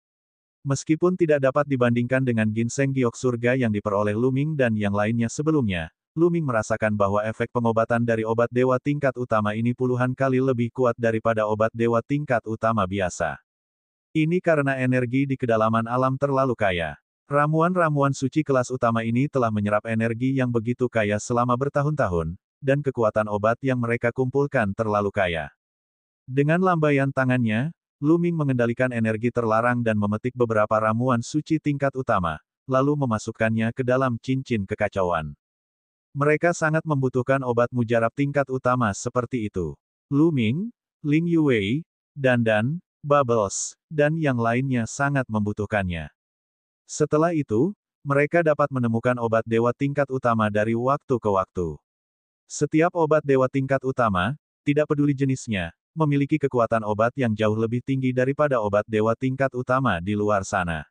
Meskipun tidak dapat dibandingkan dengan ginseng giok surga yang diperoleh Lu Ming dan yang lainnya sebelumnya, Lu Ming merasakan bahwa efek pengobatan dari obat dewa tingkat utama ini puluhan kali lebih kuat daripada obat dewa tingkat utama biasa. Ini karena energi di kedalaman alam terlalu kaya. Ramuan-ramuan suci kelas utama ini telah menyerap energi yang begitu kaya selama bertahun-tahun, dan kekuatan obat yang mereka kumpulkan terlalu kaya. Dengan lambaian tangannya, Lu Ming mengendalikan energi terlarang dan memetik beberapa ramuan suci tingkat utama, lalu memasukkannya ke dalam cincin kekacauan. Mereka sangat membutuhkan obat mujarab tingkat utama seperti itu. Lu Ming, Ling Yuwei, Dandan, Bubbles, dan yang lainnya sangat membutuhkannya. Setelah itu, mereka dapat menemukan obat dewa tingkat utama dari waktu ke waktu. Setiap obat dewa tingkat utama, tidak peduli jenisnya, memiliki kekuatan obat yang jauh lebih tinggi daripada obat dewa tingkat utama di luar sana.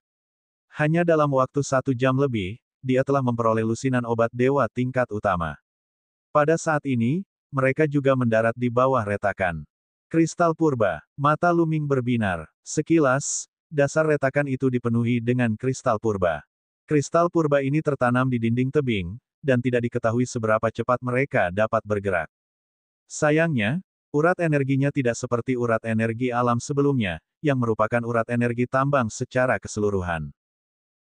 Hanya dalam waktu 1 jam lebih, dia telah memperoleh lusinan obat dewa tingkat utama. Pada saat ini, mereka juga mendarat di bawah retakan. Kristal purba. Mata Lu Ming berbinar. Sekilas, dasar retakan itu dipenuhi dengan kristal purba. Kristal purba ini tertanam di dinding tebing, dan tidak diketahui seberapa cepat mereka dapat bergerak. Sayangnya, urat energinya tidak seperti urat energi alam sebelumnya, yang merupakan urat energi tambang secara keseluruhan.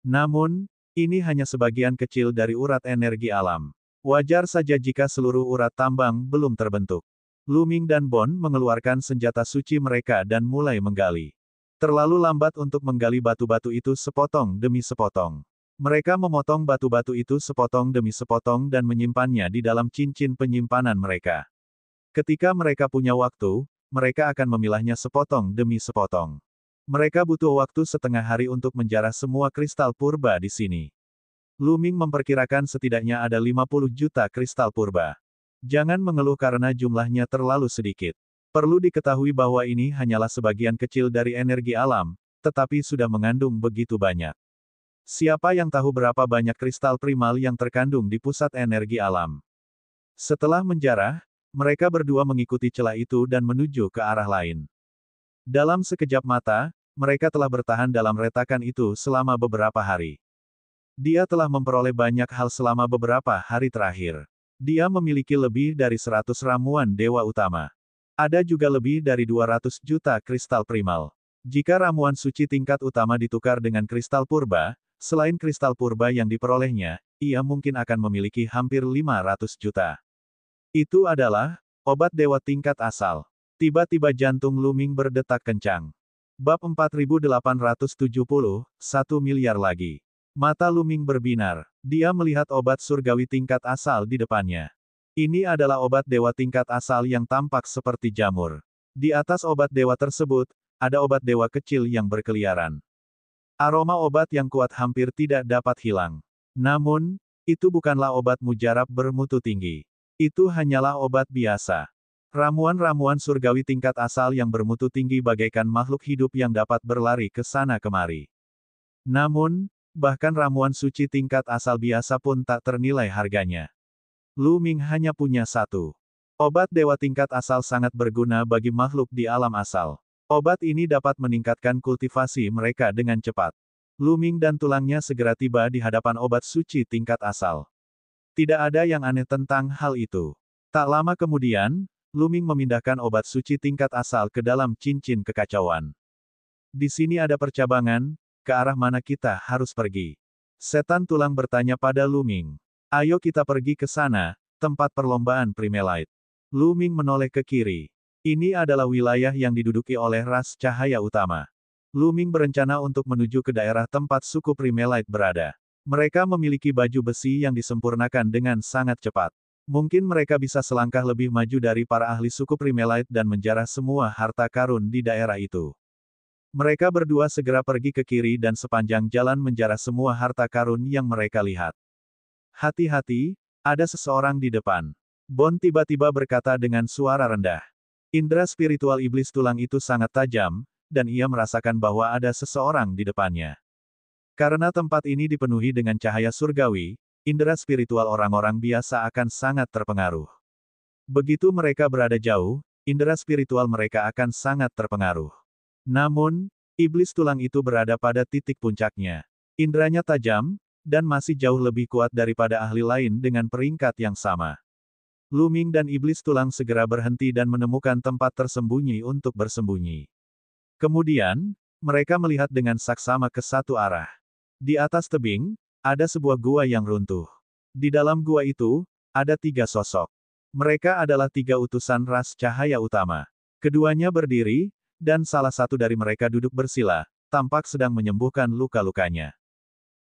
Namun, ini hanya sebagian kecil dari urat energi alam. Wajar saja jika seluruh urat tambang belum terbentuk. Lu Ming dan Bond mengeluarkan senjata suci mereka dan mulai menggali. Terlalu lambat untuk menggali batu-batu itu sepotong demi sepotong. Mereka memotong batu-batu itu sepotong demi sepotong dan menyimpannya di dalam cincin penyimpanan mereka. Ketika mereka punya waktu, mereka akan memilahnya sepotong demi sepotong. Mereka butuh waktu setengah hari untuk menjarah semua kristal purba di sini. Lu Ming memperkirakan setidaknya ada 50 juta kristal purba. Jangan mengeluh karena jumlahnya terlalu sedikit. Perlu diketahui bahwa ini hanyalah sebagian kecil dari energi alam, tetapi sudah mengandung begitu banyak. Siapa yang tahu berapa banyak kristal primal yang terkandung di pusat energi alam? Setelah menjarah, mereka berdua mengikuti celah itu dan menuju ke arah lain. Dalam sekejap mata, mereka telah bertahan dalam retakan itu selama beberapa hari. Dia telah memperoleh banyak hal selama beberapa hari terakhir. Dia memiliki lebih dari 100 ramuan dewa utama. Ada juga lebih dari 200 juta kristal primal. Jika ramuan suci tingkat utama ditukar dengan kristal purba, selain kristal purba yang diperolehnya, ia mungkin akan memiliki hampir 500 juta. Itu adalah obat dewa tingkat asal. Tiba-tiba jantung Lu Ming berdetak kencang. Bab 4870, 1 miliar lagi. Mata Lu Ming berbinar. Dia melihat obat surgawi tingkat asal di depannya. Ini adalah obat dewa tingkat asal yang tampak seperti jamur. Di atas obat dewa tersebut, ada obat dewa kecil yang berkeliaran. Aroma obat yang kuat hampir tidak dapat hilang. Namun, itu bukanlah obat mujarab bermutu tinggi. Itu hanyalah obat biasa. Ramuan-ramuan surgawi tingkat asal yang bermutu tinggi bagaikan makhluk hidup yang dapat berlari ke sana kemari. Namun, bahkan ramuan suci tingkat asal biasa pun tak ternilai harganya. Lu Ming hanya punya satu. Obat dewa tingkat asal sangat berguna bagi makhluk di alam asal. Obat ini dapat meningkatkan kultivasi mereka dengan cepat. Lu Ming dan tulangnya segera tiba di hadapan obat suci tingkat asal. Tidak ada yang aneh tentang hal itu. Tak lama kemudian, Lu Ming memindahkan obat suci tingkat asal ke dalam cincin kekacauan. Di sini ada percabangan, ke arah mana kita harus pergi? Setan tulang bertanya pada Lu Ming. Ayo kita pergi ke sana, tempat perlombaan Primelite. Lu Ming menoleh ke kiri. Ini adalah wilayah yang diduduki oleh ras cahaya utama. Lu Ming berencana untuk menuju ke daerah tempat suku Primelite berada. Mereka memiliki baju besi yang disempurnakan dengan sangat cepat. Mungkin mereka bisa selangkah lebih maju dari para ahli suku Primelite dan menjarah semua harta karun di daerah itu. Mereka berdua segera pergi ke kiri dan sepanjang jalan menjarah semua harta karun yang mereka lihat. Hati-hati, ada seseorang di depan. Bond tiba-tiba berkata dengan suara rendah. Indera spiritual iblis tulang itu sangat tajam, dan ia merasakan bahwa ada seseorang di depannya. Karena tempat ini dipenuhi dengan cahaya surgawi, indera spiritual orang-orang biasa akan sangat terpengaruh. Begitu mereka berada jauh, indera spiritual mereka akan sangat terpengaruh. Namun, iblis tulang itu berada pada titik puncaknya. Inderanya tajam, dan masih jauh lebih kuat daripada ahli lain dengan peringkat yang sama. Lu Ming dan iblis tulang segera berhenti dan menemukan tempat tersembunyi untuk bersembunyi. Kemudian, mereka melihat dengan saksama ke satu arah. Di atas tebing, ada sebuah gua yang runtuh. Di dalam gua itu, ada 3 sosok. Mereka adalah 3 utusan ras cahaya utama. Keduanya berdiri, dan salah satu dari mereka duduk bersila, tampak sedang menyembuhkan luka-lukanya.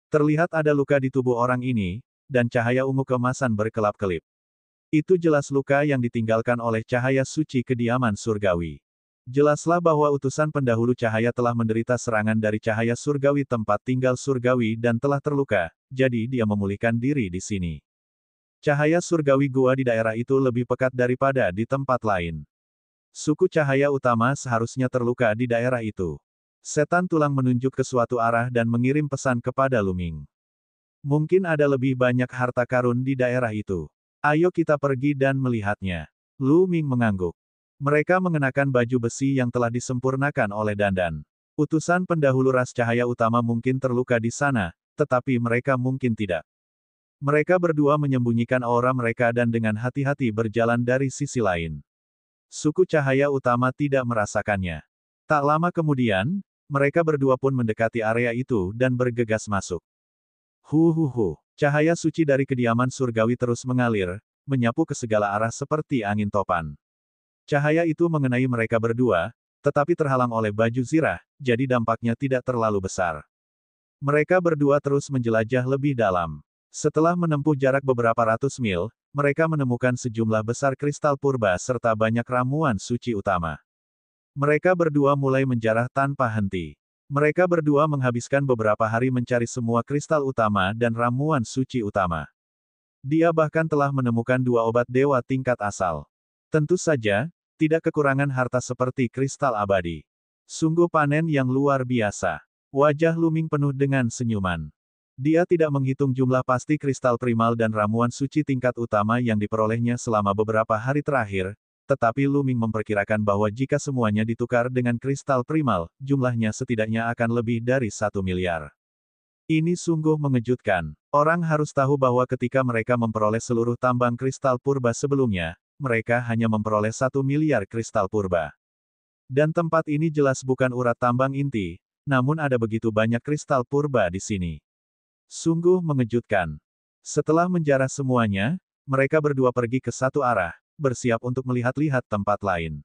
Terlihat ada luka di tubuh orang ini, dan cahaya ungu keemasan berkelap-kelip. Itu jelas luka yang ditinggalkan oleh cahaya suci kediaman surgawi. Jelaslah bahwa utusan pendahulu cahaya telah menderita serangan dari cahaya surgawi tempat tinggal surgawi dan telah terluka, jadi dia memulihkan diri di sini. Cahaya surgawi gua di daerah itu lebih pekat daripada di tempat lain. Suku cahaya utama seharusnya terluka di daerah itu. Setan tulang menunjuk ke suatu arah dan mengirim pesan kepada Lu Ming. Mungkin ada lebih banyak harta karun di daerah itu. Ayo kita pergi dan melihatnya. Lu Ming mengangguk. Mereka mengenakan baju besi yang telah disempurnakan oleh dandan. Utusan pendahulu ras cahaya utama mungkin terluka di sana, tetapi mereka mungkin tidak. Mereka berdua menyembunyikan aura mereka dan dengan hati-hati berjalan dari sisi lain. Suku cahaya utama tidak merasakannya. Tak lama kemudian, mereka berdua pun mendekati area itu dan bergegas masuk. Huhuhu. Cahaya suci dari kediaman surgawi terus mengalir, menyapu ke segala arah seperti angin topan. Cahaya itu mengenai mereka berdua, tetapi terhalang oleh baju zirah, jadi dampaknya tidak terlalu besar. Mereka berdua terus menjelajah lebih dalam. Setelah menempuh jarak beberapa ratus mil, mereka menemukan sejumlah besar kristal purba serta banyak ramuan suci utama. Mereka berdua mulai menjarah tanpa henti. Mereka berdua menghabiskan beberapa hari mencari semua kristal utama dan ramuan suci utama. Dia bahkan telah menemukan 2 obat dewa tingkat asal. Tentu saja, tidak kekurangan harta seperti kristal abadi. Sungguh panen yang luar biasa. Wajah Lu Ming penuh dengan senyuman. Dia tidak menghitung jumlah pasti kristal primal dan ramuan suci tingkat utama yang diperolehnya selama beberapa hari terakhir, tetapi Lu Ming memperkirakan bahwa jika semuanya ditukar dengan kristal primal, jumlahnya setidaknya akan lebih dari 1 miliar. Ini sungguh mengejutkan. Orang harus tahu bahwa ketika mereka memperoleh seluruh tambang kristal purba sebelumnya, mereka hanya memperoleh 1 miliar kristal purba. Dan tempat ini jelas bukan urat tambang inti, namun ada begitu banyak kristal purba di sini. Sungguh mengejutkan. Setelah menjarah semuanya, mereka berdua pergi ke satu arah, bersiap untuk melihat-lihat tempat lain.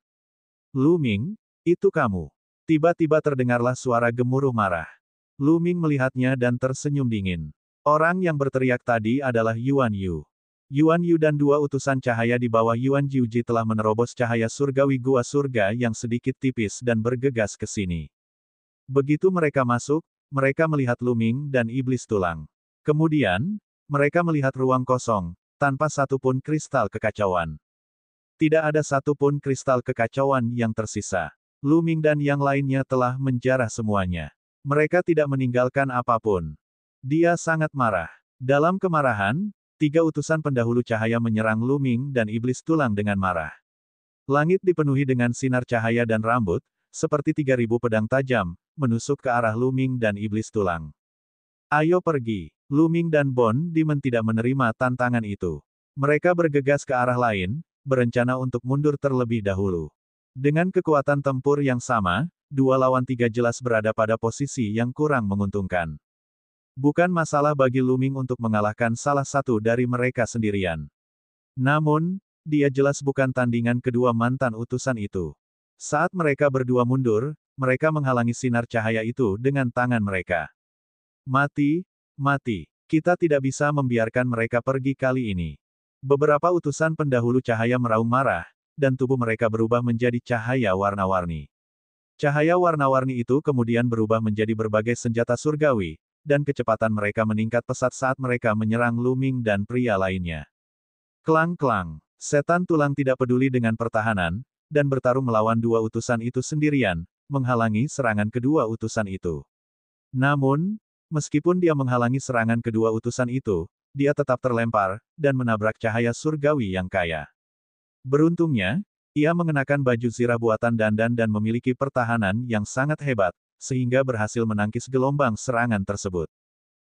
Lu Ming, itu kamu. Tiba-tiba terdengarlah suara gemuruh marah. Lu Ming melihatnya dan tersenyum dingin. Orang yang berteriak tadi adalah Yuan Yu. Yuan Yu dan 2 utusan cahaya di bawah Yuan Jiuji telah menerobos cahaya surgawi gua surga yang sedikit tipis dan bergegas ke sini. Begitu mereka masuk, mereka melihat Lu Ming dan iblis tulang. Kemudian, mereka melihat ruang kosong, tanpa satupun kristal kekacauan. Tidak ada satupun kristal kekacauan yang tersisa. Lu Ming dan yang lainnya telah menjarah semuanya. Mereka tidak meninggalkan apapun. Dia sangat marah. Dalam kemarahan, 3 utusan pendahulu cahaya menyerang Lu Ming dan iblis tulang dengan marah. Langit dipenuhi dengan sinar cahaya dan rambut, seperti 3.000 pedang tajam, menusuk ke arah Lu Ming dan iblis tulang. Ayo pergi. Lu Ming dan Bond Demon tidak menerima tantangan itu. Mereka bergegas ke arah lain, berencana untuk mundur terlebih dahulu. Dengan kekuatan tempur yang sama, 2 lawan 3 jelas berada pada posisi yang kurang menguntungkan. Bukan masalah bagi Lu Ming untuk mengalahkan salah satu dari mereka sendirian. Namun, dia jelas bukan tandingan kedua mantan utusan itu. Saat mereka berdua mundur, mereka menghalangi sinar cahaya itu dengan tangan mereka. Mati, mati. Kita tidak bisa membiarkan mereka pergi kali ini. Beberapa utusan pendahulu cahaya meraung marah, dan tubuh mereka berubah menjadi cahaya warna-warni. Cahaya warna-warni itu kemudian berubah menjadi berbagai senjata surgawi, dan kecepatan mereka meningkat pesat saat mereka menyerang Lu Ming dan pria lainnya. Klang-klang. Setan tulang tidak peduli dengan pertahanan, dan bertarung melawan 2 utusan itu sendirian, menghalangi serangan kedua utusan itu. Namun, meskipun dia menghalangi serangan kedua utusan itu, dia tetap terlempar, dan menabrak cahaya surgawi yang kaya. Beruntungnya, ia mengenakan baju zirah buatan Dandan dan memiliki pertahanan yang sangat hebat, sehingga berhasil menangkis gelombang serangan tersebut.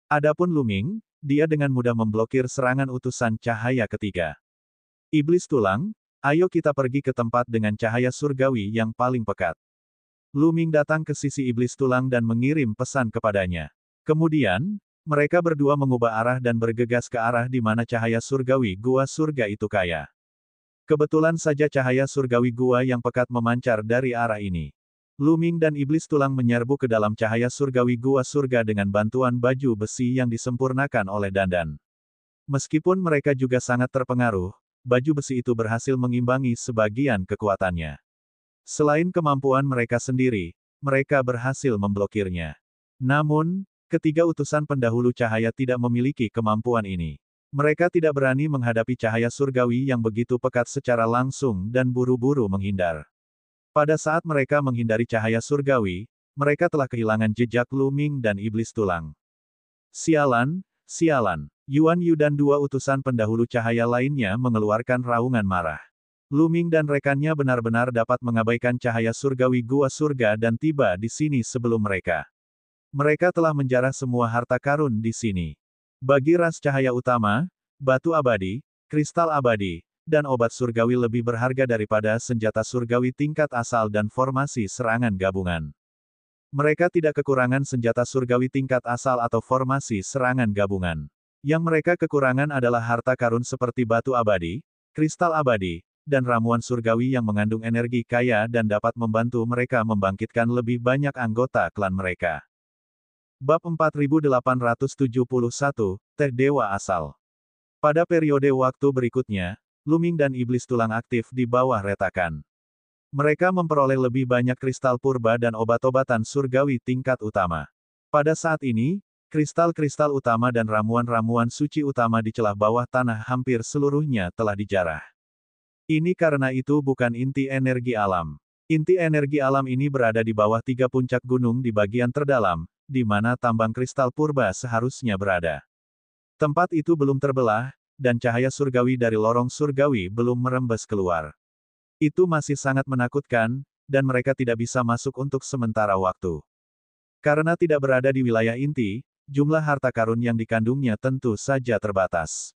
Adapun Lu Ming, dia dengan mudah memblokir serangan utusan cahaya ketiga. Iblis tulang, ayo kita pergi ke tempat dengan cahaya surgawi yang paling pekat. Lu Ming datang ke sisi iblis tulang dan mengirim pesan kepadanya. Kemudian, mereka berdua mengubah arah dan bergegas ke arah di mana cahaya surgawi gua surga itu kaya. Kebetulan saja cahaya surgawi gua yang pekat memancar dari arah ini. Lu Ming dan iblis tulang menyerbu ke dalam cahaya surgawi gua surga dengan bantuan baju besi yang disempurnakan oleh Dandan. Meskipun mereka juga sangat terpengaruh, baju besi itu berhasil mengimbangi sebagian kekuatannya. Selain kemampuan mereka sendiri, mereka berhasil memblokirnya. Namun, ketiga utusan pendahulu cahaya tidak memiliki kemampuan ini. Mereka tidak berani menghadapi cahaya surgawi yang begitu pekat secara langsung dan buru-buru menghindar. Pada saat mereka menghindari cahaya surgawi, mereka telah kehilangan jejak Lu Ming dan iblis tulang. Sialan, sialan. Yuan Yu dan 2 utusan pendahulu cahaya lainnya mengeluarkan raungan marah. Lu Ming dan rekannya benar-benar dapat mengabaikan cahaya surgawi gua surga dan tiba di sini sebelum mereka. Mereka telah menjarah semua harta karun di sini. Bagi ras cahaya utama, batu abadi, kristal abadi, dan obat surgawi lebih berharga daripada senjata surgawi tingkat asal dan formasi serangan gabungan. Mereka tidak kekurangan senjata surgawi tingkat asal atau formasi serangan gabungan. Yang mereka kekurangan adalah harta karun seperti batu abadi, kristal abadi, dan ramuan surgawi yang mengandung energi kaya dan dapat membantu mereka membangkitkan lebih banyak anggota klan mereka. Bab 4871, Teh Dewa Asal. Pada periode waktu berikutnya, Luming dan Iblis Tulang aktif di bawah retakan. Mereka memperoleh lebih banyak kristal purba dan obat-obatan surgawi tingkat utama. Pada saat ini, kristal-kristal utama dan ramuan-ramuan suci utama di celah bawah tanah hampir seluruhnya telah dijarah. Ini karena itu bukan inti energi alam. Inti energi alam ini berada di bawah 3 puncak gunung di bagian terdalam, di mana tambang kristal purba seharusnya berada. Tempat itu belum terbelah, dan cahaya surgawi dari lorong surgawi belum merembes keluar. Itu masih sangat menakutkan, dan mereka tidak bisa masuk untuk sementara waktu. Karena tidak berada di wilayah inti, jumlah harta karun yang dikandungnya tentu saja terbatas.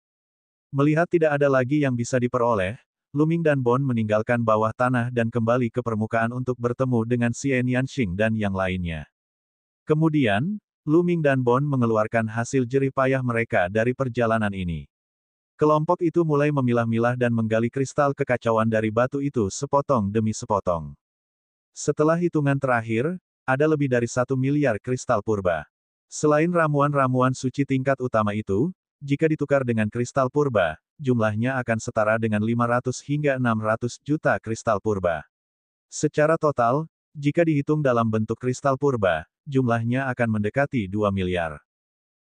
Melihat tidak ada lagi yang bisa diperoleh, Luming dan Bond meninggalkan bawah tanah dan kembali ke permukaan untuk bertemu dengan Xian Yanxing dan yang lainnya. Kemudian, Luming dan Bond mengeluarkan hasil jerih payah mereka dari perjalanan ini. Kelompok itu mulai memilah-milah dan menggali kristal kekacauan dari batu itu sepotong demi sepotong. Setelah hitungan terakhir, ada lebih dari 1 miliar kristal purba. Selain ramuan-ramuan suci tingkat utama itu, jika ditukar dengan kristal purba, jumlahnya akan setara dengan 500 hingga 600 juta kristal purba. Secara total, jika dihitung dalam bentuk kristal purba, jumlahnya akan mendekati 2 miliar.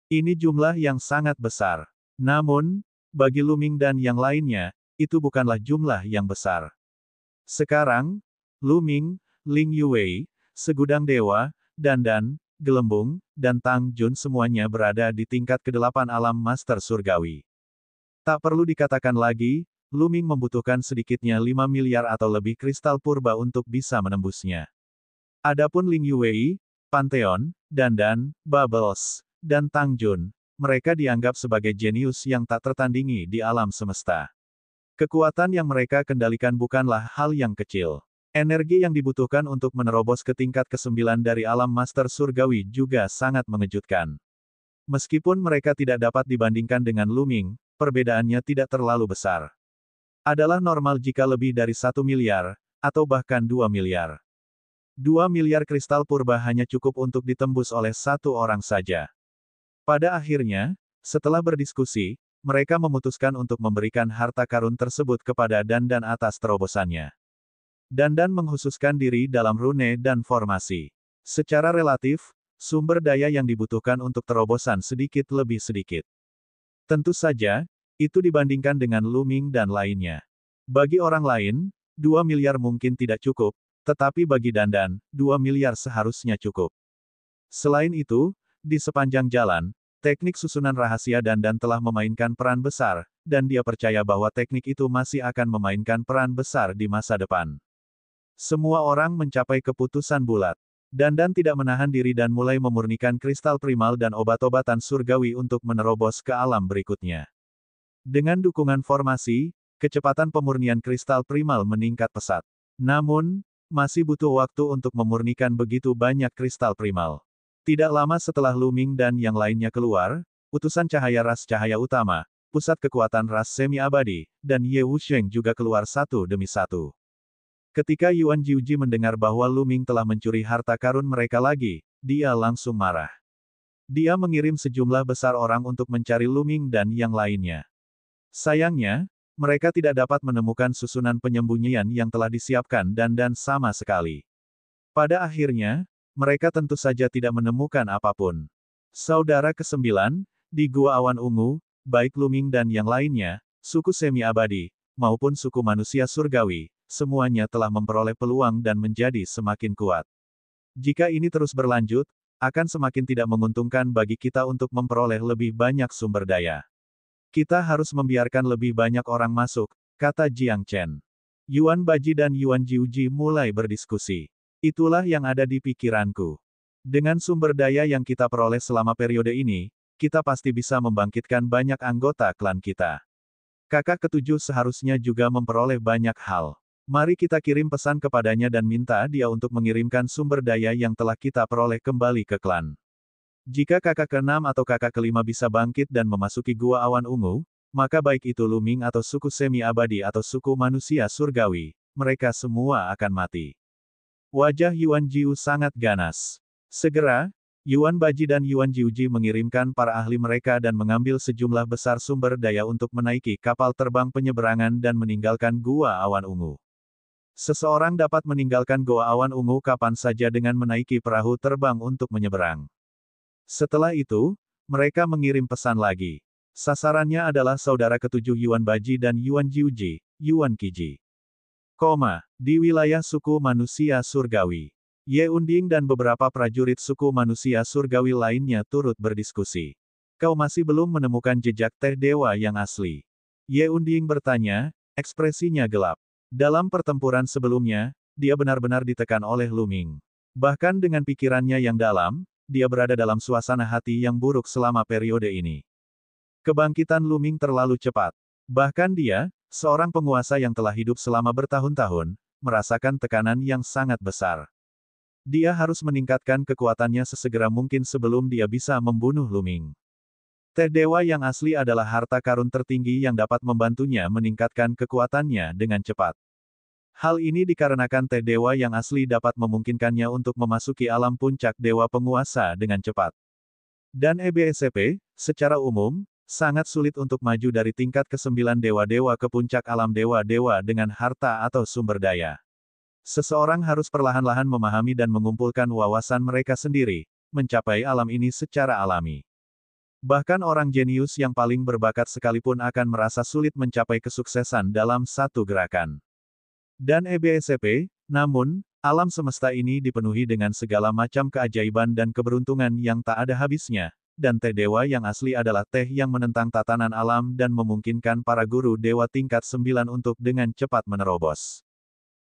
Ini jumlah yang sangat besar. Namun, bagi Luming dan yang lainnya, itu bukanlah jumlah yang besar. Sekarang, Luming, Ling Yuwei, Segudang Dewa, Dandan, Gelembung, dan Tang Jun semuanya berada di tingkat ke-8 alam Master Surgawi. Tak perlu dikatakan lagi, Luming membutuhkan sedikitnya 5 miliar atau lebih kristal purba untuk bisa menembusnya. Adapun Ling Yuwei, Pantheon, Dandan, Bubbles, dan Tang Jun, mereka dianggap sebagai jenius yang tak tertandingi di alam semesta. Kekuatan yang mereka kendalikan bukanlah hal yang kecil. Energi yang dibutuhkan untuk menerobos ke tingkat ke-9 dari alam Master Surgawi juga sangat mengejutkan. Meskipun mereka tidak dapat dibandingkan dengan Luming, perbedaannya tidak terlalu besar. Adalah normal jika lebih dari 1 miliar, atau bahkan 2 miliar. 2 miliar kristal purba hanya cukup untuk ditembus oleh satu orang saja. Pada akhirnya, setelah berdiskusi, mereka memutuskan untuk memberikan harta karun tersebut kepada Dandan atas terobosannya. Dandan menghususkan diri dalam rune dan formasi. Secara relatif, sumber daya yang dibutuhkan untuk terobosan sedikit lebih sedikit. Tentu saja, itu dibandingkan dengan Luming dan lainnya. Bagi orang lain, 2 miliar mungkin tidak cukup, tetapi bagi Dandan, 2 miliar seharusnya cukup. Selain itu, di sepanjang jalan, teknik susunan rahasia Dandan telah memainkan peran besar, dan dia percaya bahwa teknik itu masih akan memainkan peran besar di masa depan. Semua orang mencapai keputusan bulat. Dandan tidak menahan diri dan mulai memurnikan kristal primal dan obat-obatan surgawi untuk menerobos ke alam berikutnya. Dengan dukungan formasi, kecepatan pemurnian kristal primal meningkat pesat. Namun, masih butuh waktu untuk memurnikan begitu banyak kristal primal. Tidak lama setelah Luming dan yang lainnya keluar, utusan cahaya ras cahaya utama, pusat kekuatan ras semi-abadi, dan Ye Wusheng juga keluar satu demi satu. Ketika Yuan Jiuji mendengar bahwa Luming telah mencuri harta karun mereka lagi, dia langsung marah. Dia mengirim sejumlah besar orang untuk mencari Luming dan yang lainnya. Sayangnya, mereka tidak dapat menemukan susunan penyembunyian yang telah disiapkan dan sama sekali. Pada akhirnya, mereka tentu saja tidak menemukan apapun. Saudara ke-9, di Gua Awan Ungu, baik Luming dan yang lainnya, suku semi-abadi, maupun suku manusia surgawi, semuanya telah memperoleh peluang dan menjadi semakin kuat. Jika ini terus berlanjut, akan semakin tidak menguntungkan bagi kita untuk memperoleh lebih banyak sumber daya. Kita harus membiarkan lebih banyak orang masuk, kata Jiang Chen. Yuan Baji dan Yuan Jiuji mulai berdiskusi. Itulah yang ada di pikiranku. Dengan sumber daya yang kita peroleh selama periode ini, kita pasti bisa membangkitkan banyak anggota klan kita. Kakak ketujuh seharusnya juga memperoleh banyak hal. Mari kita kirim pesan kepadanya dan minta dia untuk mengirimkan sumber daya yang telah kita peroleh kembali ke klan. Jika kakak keenam atau kakak kelima bisa bangkit dan memasuki Gua Awan Ungu, maka baik itu Luming atau suku semi-abadi atau suku manusia surgawi, mereka semua akan mati. Wajah Yuan Jiu sangat ganas. Segera, Yuan Baji dan Yuan Jiuji mengirimkan para ahli mereka dan mengambil sejumlah besar sumber daya untuk menaiki kapal terbang penyeberangan dan meninggalkan Gua Awan Ungu. Seseorang dapat meninggalkan Gua Awan Ungu kapan saja dengan menaiki perahu terbang untuk menyeberang. Setelah itu, mereka mengirim pesan lagi. Sasarannya adalah saudara ketujuh Yuan Baji dan Yuan Jiuji, Yuan Qiji. Di wilayah suku manusia surgawi. Ye Unding dan beberapa prajurit suku manusia surgawi lainnya turut berdiskusi. Kau masih belum menemukan jejak teh dewa yang asli? Ye Unding bertanya, ekspresinya gelap. Dalam pertempuran sebelumnya, dia benar-benar ditekan oleh Luming. Bahkan dengan pikirannya yang dalam, dia berada dalam suasana hati yang buruk selama periode ini. Kebangkitan Luming terlalu cepat. Bahkan dia, seorang penguasa yang telah hidup selama bertahun-tahun, merasakan tekanan yang sangat besar. Dia harus meningkatkan kekuatannya sesegera mungkin sebelum dia bisa membunuh Luming. Teh dewa yang asli adalah harta karun tertinggi yang dapat membantunya meningkatkan kekuatannya dengan cepat. Hal ini dikarenakan teh dewa yang asli dapat memungkinkannya untuk memasuki alam puncak dewa penguasa dengan cepat. Dan EBSCP, secara umum, sangat sulit untuk maju dari tingkat ke-9 dewa-dewa ke puncak alam dewa-dewa dengan harta atau sumber daya. Seseorang harus perlahan-lahan memahami dan mengumpulkan wawasan mereka sendiri, mencapai alam ini secara alami. Bahkan orang jenius yang paling berbakat sekalipun akan merasa sulit mencapai kesuksesan dalam satu gerakan. Dan EBSCP, namun, alam semesta ini dipenuhi dengan segala macam keajaiban dan keberuntungan yang tak ada habisnya, dan teh dewa yang asli adalah teh yang menentang tatanan alam dan memungkinkan para guru dewa tingkat 9 untuk dengan cepat menerobos.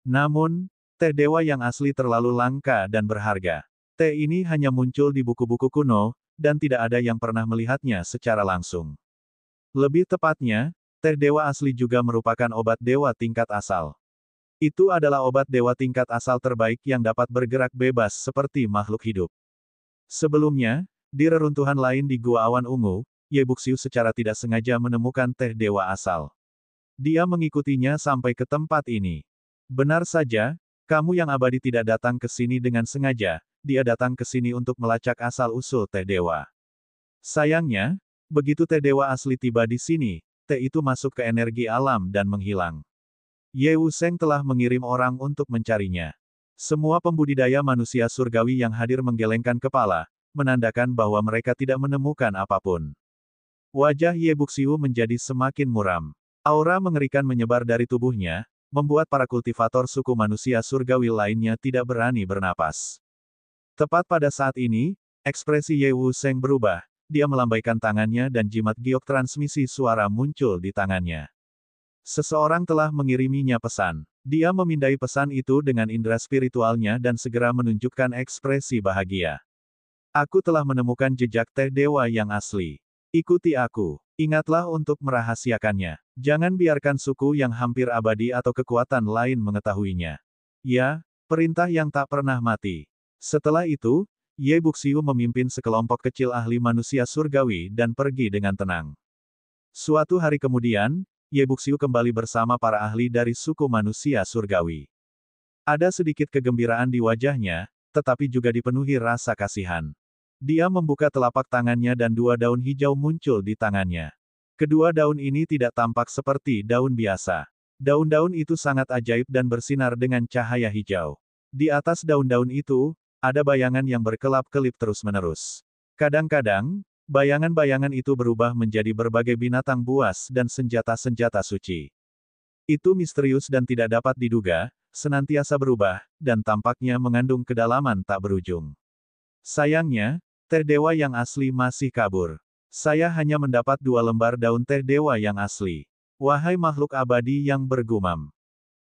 Namun, teh dewa yang asli terlalu langka dan berharga. Teh ini hanya muncul di buku-buku kuno, dan tidak ada yang pernah melihatnya secara langsung. Lebih tepatnya, teh dewa asli juga merupakan obat dewa tingkat asal. Itu adalah obat dewa tingkat asal terbaik yang dapat bergerak bebas seperti makhluk hidup. Sebelumnya, di reruntuhan lain di Gua Awan Ungu, Ye Buxiu secara tidak sengaja menemukan teh dewa asal. Dia mengikutinya sampai ke tempat ini. Benar saja, kamu yang abadi tidak datang ke sini dengan sengaja, dia datang ke sini untuk melacak asal-usul teh dewa. Sayangnya, begitu teh dewa asli tiba di sini, teh itu masuk ke energi alam dan menghilang. Ye Wusheng telah mengirim orang untuk mencarinya. Semua pembudidaya manusia surgawi yang hadir menggelengkan kepala, menandakan bahwa mereka tidak menemukan apapun. Wajah Ye Buxiu menjadi semakin muram. Aura mengerikan menyebar dari tubuhnya, membuat para kultivator suku manusia surgawi lainnya tidak berani bernapas. Tepat pada saat ini, ekspresi Ye Wusheng berubah, dia melambaikan tangannya dan jimat giok transmisi suara muncul di tangannya. Seseorang telah mengiriminya pesan. Dia memindai pesan itu dengan indera spiritualnya dan segera menunjukkan ekspresi bahagia. Aku telah menemukan jejak teh dewa yang asli. Ikuti aku. Ingatlah untuk merahasiakannya. Jangan biarkan suku yang hampir abadi atau kekuatan lain mengetahuinya. Ya, perintah yang tak pernah mati. Setelah itu, Ye Buxiu memimpin sekelompok kecil ahli manusia surgawi dan pergi dengan tenang. Suatu hari kemudian, Ye Buxiu kembali bersama para ahli dari suku manusia surgawi. Ada sedikit kegembiraan di wajahnya, tetapi juga dipenuhi rasa kasihan. Dia membuka telapak tangannya dan dua daun hijau muncul di tangannya. Kedua daun ini tidak tampak seperti daun biasa. Daun-daun itu sangat ajaib dan bersinar dengan cahaya hijau. Di atas daun-daun itu, ada bayangan yang berkelap-kelip terus-menerus. Kadang-kadang, bayangan-bayangan itu berubah menjadi berbagai binatang buas dan senjata-senjata suci. Itu misterius dan tidak dapat diduga, senantiasa berubah, dan tampaknya mengandung kedalaman tak berujung. Sayangnya, teh dewa yang asli masih kabur. Saya hanya mendapat 2 lembar daun teh dewa yang asli. Wahai makhluk abadi yang bergumam.